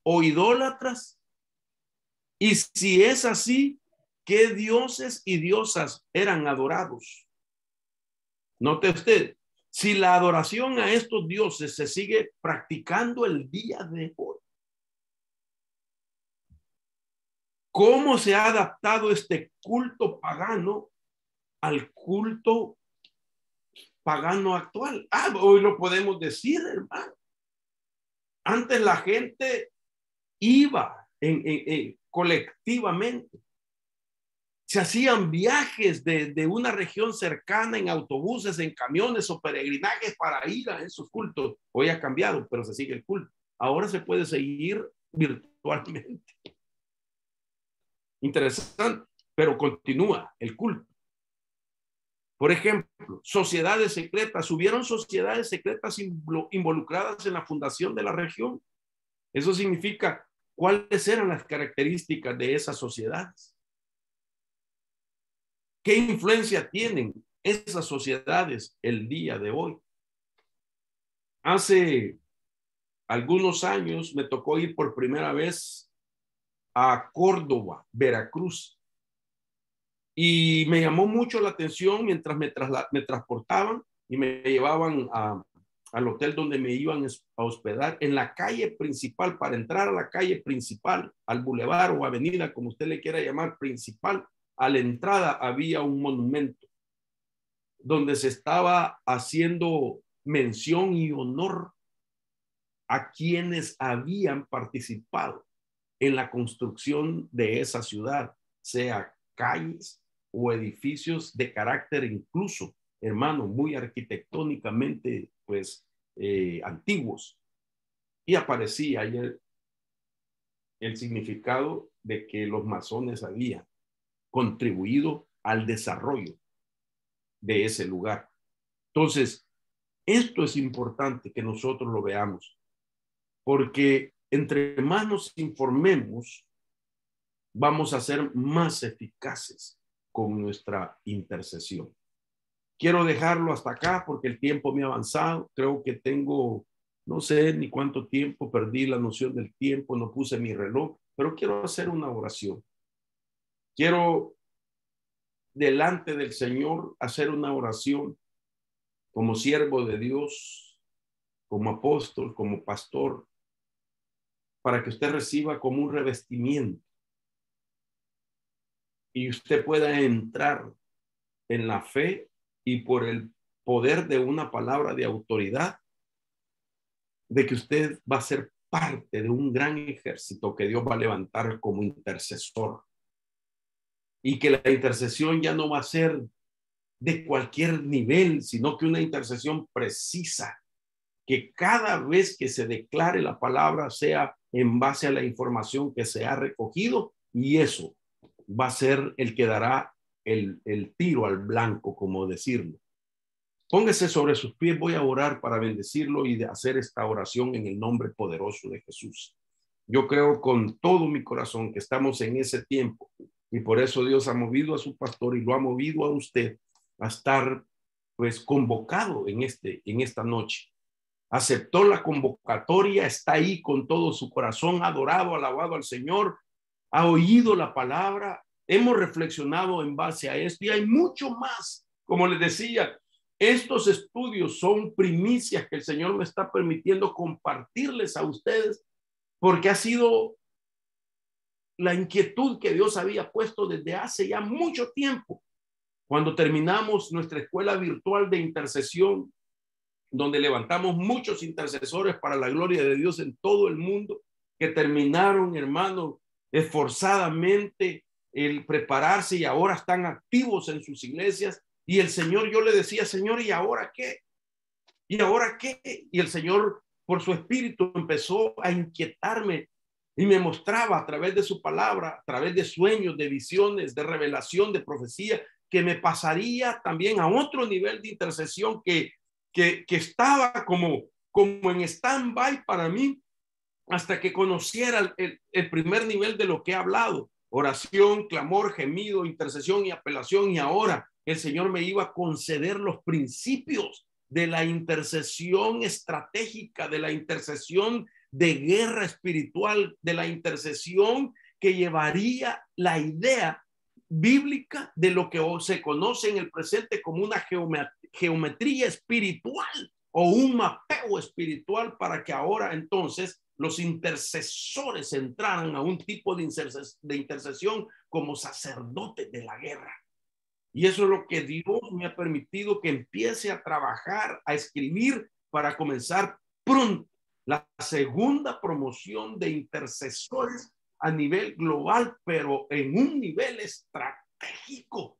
o idólatras? Y si es así, ¿qué dioses y diosas eran adorados? Note usted, si la adoración a estos dioses se sigue practicando el día de hoy, ¿cómo se ha adaptado este culto pagano al culto pagano actual? Hoy lo podemos decir, hermano. Antes la gente iba colectivamente. Se hacían viajes de una región cercana en autobuses, en camiones o peregrinajes para ir a esos cultos. Hoy ha cambiado, pero se sigue el culto. Ahora se puede seguir virtualmente. Interesante, pero continúa el culto. Por ejemplo, sociedades secretas. ¿Hubieron sociedades secretas involucradas en la fundación de la región? Eso significa, ¿cuáles eran las características de esas sociedades? ¿Qué influencia tienen esas sociedades el día de hoy? Hace algunos años me tocó ir por primera vez a Córdoba, Veracruz. Y me llamó mucho la atención mientras me transportaban y me llevaban al hotel donde me iban a hospedar. En la calle principal, para entrar a la calle principal, al bulevar o avenida, como usted le quiera llamar, principal, a la entrada había un monumento donde se estaba haciendo mención y honor a quienes habían participado en la construcción de esa ciudad, sea calles o edificios de carácter incluso, hermano, muy arquitectónicamente, pues, antiguos. Y aparecía ayer el significado de que los masones habían contribuido al desarrollo de ese lugar. Entonces, esto es importante que nosotros lo veamos, porque entre más nos informemos, vamos a ser más eficaces con nuestra intercesión. Quiero dejarlo hasta acá porque el tiempo me ha avanzado. Creo que tengo, no sé ni cuánto tiempo, perdí la noción del tiempo, no puse mi reloj, pero quiero hacer una oración. Quiero delante del Señor hacer una oración como siervo de Dios, como apóstol, como pastor, para que usted reciba como un revestimiento y usted pueda entrar en la fe y por el poder de una palabra de autoridad, de que usted va a ser parte de un gran ejército que Dios va a levantar como intercesor. Y que la intercesión ya no va a ser de cualquier nivel, sino que una intercesión precisa, que cada vez que se declare la palabra sea en base a la información que se ha recogido, y eso va a ser el que dará el tiro al blanco, como decirlo. Póngase sobre sus pies, voy a orar para bendecirlo y de hacer esta oración en el nombre poderoso de Jesús. Yo creo con todo mi corazón que estamos en ese tiempo y por eso Dios ha movido a su pastor y lo ha movido a usted a estar pues convocado en esta noche aceptó la convocatoria, está ahí con todo su corazón, ha adorado, alabado al Señor, ha oído la palabra, hemos reflexionado en base a esto y hay mucho más. Como les decía, estos estudios son primicias que el Señor me está permitiendo compartirles a ustedes porque ha sido la inquietud que Dios había puesto desde hace ya mucho tiempo. Cuando terminamos nuestra escuela virtual de intercesión, donde levantamos muchos intercesores para la gloria de Dios en todo el mundo, que terminaron, hermanos, esforzadamente el prepararse y ahora están activos en sus iglesias. Y el Señor, yo le decía, Señor, ¿y ahora qué? ¿Y ahora qué? Y el Señor, por su espíritu, empezó a inquietarme y me mostraba a través de su palabra, a través de sueños, de visiones, de revelación, de profecía, que me pasaría también a otro nivel de intercesión que estaba como en stand-by para mí hasta que conociera el primer nivel de lo que he hablado: oración, clamor, gemido, intercesión y apelación. Y ahora el Señor me iba a conceder los principios de la intercesión estratégica, de la intercesión de guerra espiritual, de la intercesión que llevaría la idea bíblica de lo que se conoce en el presente como una geometría espiritual o un mapeo espiritual, para que ahora entonces los intercesores entraran a un tipo de intercesión como sacerdotes de la guerra. Y eso es lo que Dios me ha permitido que empiece a trabajar, a escribir, para comenzar pronto la segunda promoción de intercesores a nivel global, pero en un nivel estratégico,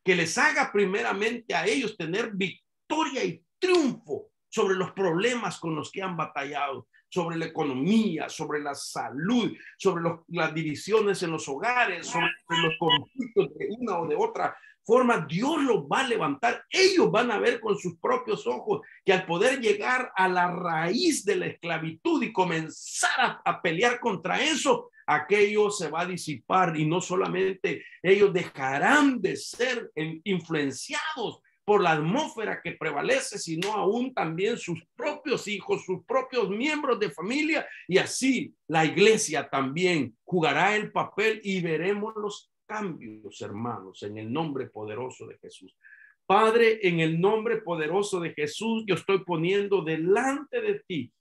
que les haga primeramente a ellos tener victoria y triunfo sobre los problemas con los que han batallado, sobre la economía, sobre la salud, sobre las divisiones en los hogares, sobre los conflictos de una o de otra forma. Dios los va a levantar. Ellos van a ver con sus propios ojos que al poder llegar a la raíz de la esclavitud y comenzar a pelear contra eso, aquello se va a disipar, y no solamente ellos dejarán de ser influenciados por la atmósfera que prevalece, sino aún también sus propios hijos, sus propios miembros de familia, y así la iglesia también jugará el papel y veremos los cambios, hermanos, en el nombre poderoso de Jesús. Padre, en el nombre poderoso de Jesús, yo estoy poniendo delante de ti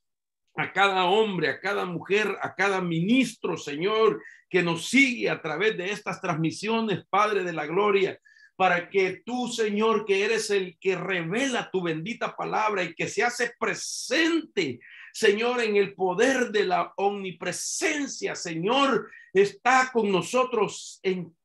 a cada hombre, a cada mujer, a cada ministro, Señor, que nos sigue a través de estas transmisiones, Padre de la gloria, para que tú, Señor, que eres el que revela tu bendita palabra y que se hace presente, Señor, en el poder de la omnipresencia, Señor, está con nosotros,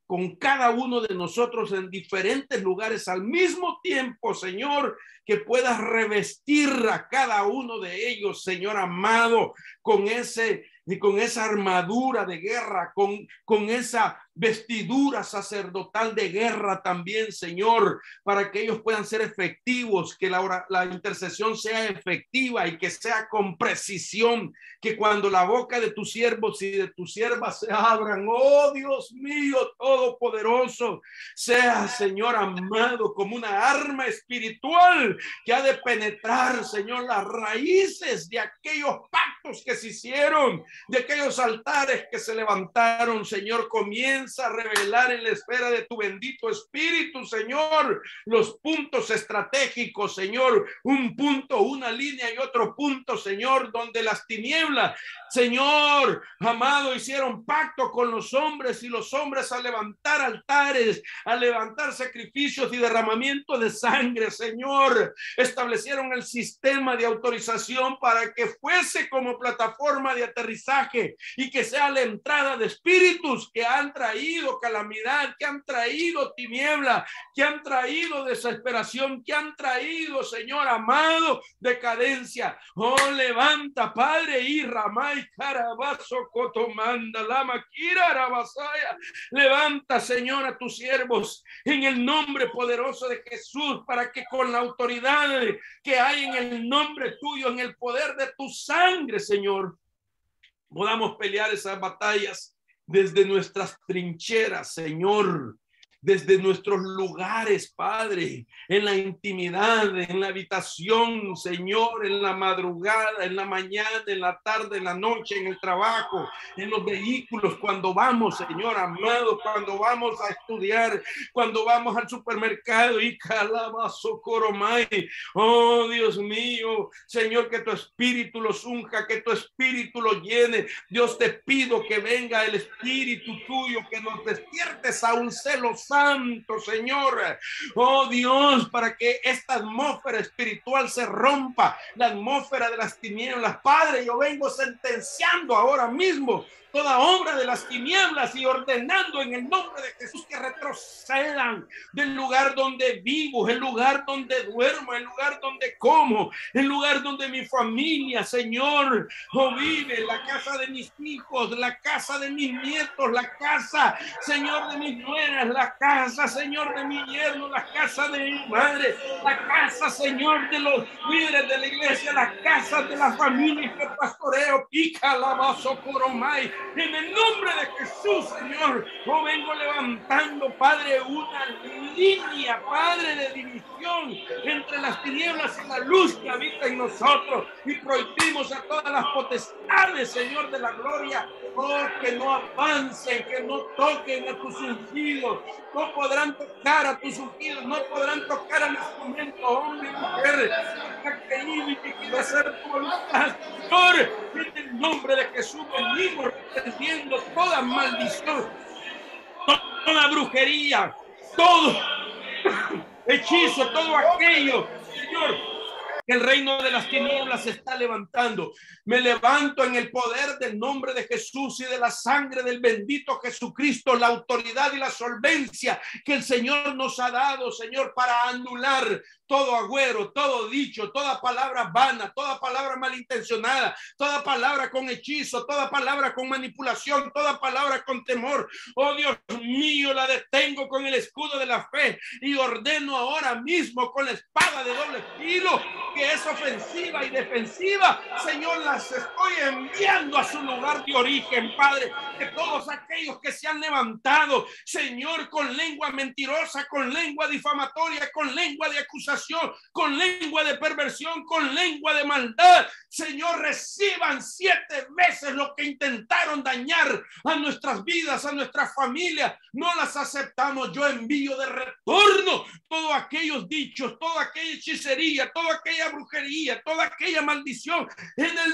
con cada uno de nosotros en diferentes lugares al mismo tiempo, Señor, que puedas revestir a cada uno de ellos, Señor amado, con esa armadura de guerra, con esa vestidura sacerdotal de guerra también, Señor, para que ellos puedan ser efectivos, que la intercesión sea efectiva y que sea con precisión, que cuando la boca de tus siervos y de tus siervas se abran, oh Dios mío todopoderoso, sea, Señor amado, como una arma espiritual que ha de penetrar, Señor, las raíces de aquellos pactos que se hicieron, de aquellos altares que se levantaron. Señor, comienza a revelar en la esfera de tu bendito Espíritu, Señor, los puntos estratégicos, Señor, un punto, una línea y otro punto, Señor, donde las tinieblas, Señor amado, hicieron pacto con los hombres, y los hombres al levantar altares, al levantar sacrificios y derramamiento de sangre, Señor, establecieron el sistema de autorización para que fuese como plataforma de aterrizaje y que sea la entrada de espíritus que han traído calamidad, que han traído tiniebla, que han traído desesperación, que han traído, Señor amado, decadencia. Oh, levanta, Padre, y Ramay Carabazo Cotomanda Lama Kira Arabasaya. Levanta, Señor, a tus siervos en el nombre poderoso de Jesús, para que con la autoridad que hay en el nombre tuyo, en el poder de tu sangre, Señor, podamos pelear esas batallas desde nuestras trincheras, Señor, desde nuestros lugares, Padre, en la intimidad, en la habitación, Señor, en la madrugada, en la mañana, en la tarde, en la noche, en el trabajo, en los vehículos, cuando vamos, Señor amado, cuando vamos a estudiar, cuando vamos al supermercado y calabazo coromay. Oh, Dios mío, Señor, que tu espíritu los unja, que tu espíritu los llene. Dios, te pido que venga el espíritu tuyo, que nos despiertes a un celo santo, Señor. Oh, Dios, para que esta atmósfera espiritual se rompa, la atmósfera de las tinieblas. Padre, yo vengo sentenciando ahora mismo toda obra de las tinieblas y ordenando en el nombre de Jesús que retrocedan del lugar donde vivo, el lugar donde duermo, el lugar donde como, el lugar donde mi familia, Señor, vive, la casa de mis hijos, la casa de mis nietos, la casa, Señor, de mis nueras, la casa, Señor, de mi yerno, la casa de mi madre, la casa, Señor, de los líderes de la iglesia, la casa de la familia que pastoreo, pica la vaso coromay. En el nombre de Jesús, Señor, yo vengo levantando, Padre, una línea, Padre, de división entre las tinieblas y la luz que habita en nosotros, y prohibimos a todas las potestades, Señor, de la gloria, oh, que no avancen, que no toquen a tus ungidos, no podrán tocar a tus ungidos, no podrán tocar al instrumento, hombre y mujer, que ha creído y que quiere hacer tu voluntad, Señor. En el nombre de Jesús venimos reprendiendo toda maldición, toda brujería, todo hechizo, todo aquello, Señor, que el reino de las tinieblas se está levantando. Me levanto en el poder del nombre de Jesús y de la sangre del bendito Jesucristo, la autoridad y la solvencia que el Señor nos ha dado, Señor, para anular todo agüero, todo dicho, toda palabra vana, toda palabra malintencionada, toda palabra con hechizo, toda palabra con manipulación, toda palabra con temor. Oh, Dios mío, la detengo con el escudo de la fe y ordeno ahora mismo con la espada de doble filo, que es ofensiva y defensiva, Señor, las estoy enviando a su lugar de origen, Padre, que todos aquellos que se han levantado, Señor, con lengua mentirosa, con lengua difamatoria, con lengua de acusación, con lengua de perversión, con lengua de maldad, Señor, reciban 7 veces lo que intentaron dañar a nuestras vidas, a nuestra familia. No las aceptamos. Yo envío de retorno todos aquellos dichos, toda aquella hechicería, toda aquella brujería, toda aquella maldición, en el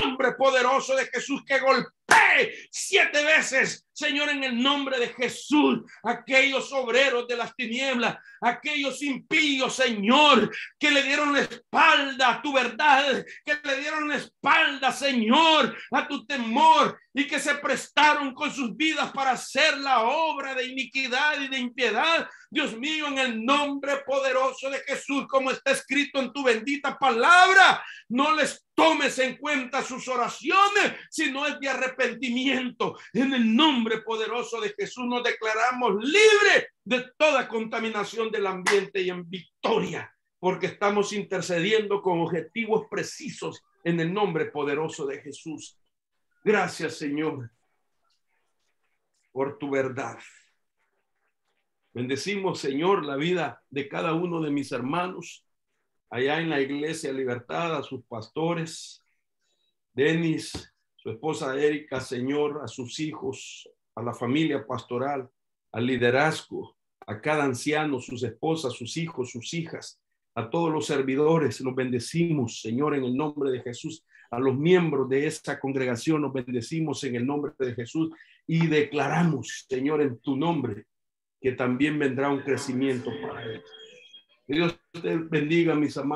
nombre poderoso de Jesús, que golpee 7 veces, Señor, en el nombre de Jesús, aquellos obreros de las tinieblas, aquellos impíos, Señor, que le dieron la espalda a tu verdad, que le dieron la espalda, Señor, a tu temor, y que se prestaron con sus vidas para hacer la obra de iniquidad y de impiedad. Dios mío, en el nombre poderoso de Jesús, como está escrito en tu bendita palabra, no les tomes en cuenta sus oraciones, sino es de arrepentimiento. En el nombre poderoso de Jesús nos declaramos libres de toda contaminación del ambiente y en victoria, porque estamos intercediendo con objetivos precisos en el nombre poderoso de Jesús. Gracias, Señor, por tu verdad. Bendecimos, Señor, la vida de cada uno de mis hermanos allá en la Iglesia Libertad, a sus pastores, Denis, su esposa Erika, Señor, a sus hijos, a la familia pastoral, al liderazgo, a cada anciano, sus esposas, sus hijos, sus hijas, a todos los servidores, los bendecimos, Señor, en el nombre de Jesús. A los miembros de esta congregación los bendecimos en el nombre de Jesús y declaramos, Señor, en tu nombre, que también vendrá un crecimiento para ellos. Que Dios te bendiga, mis amados.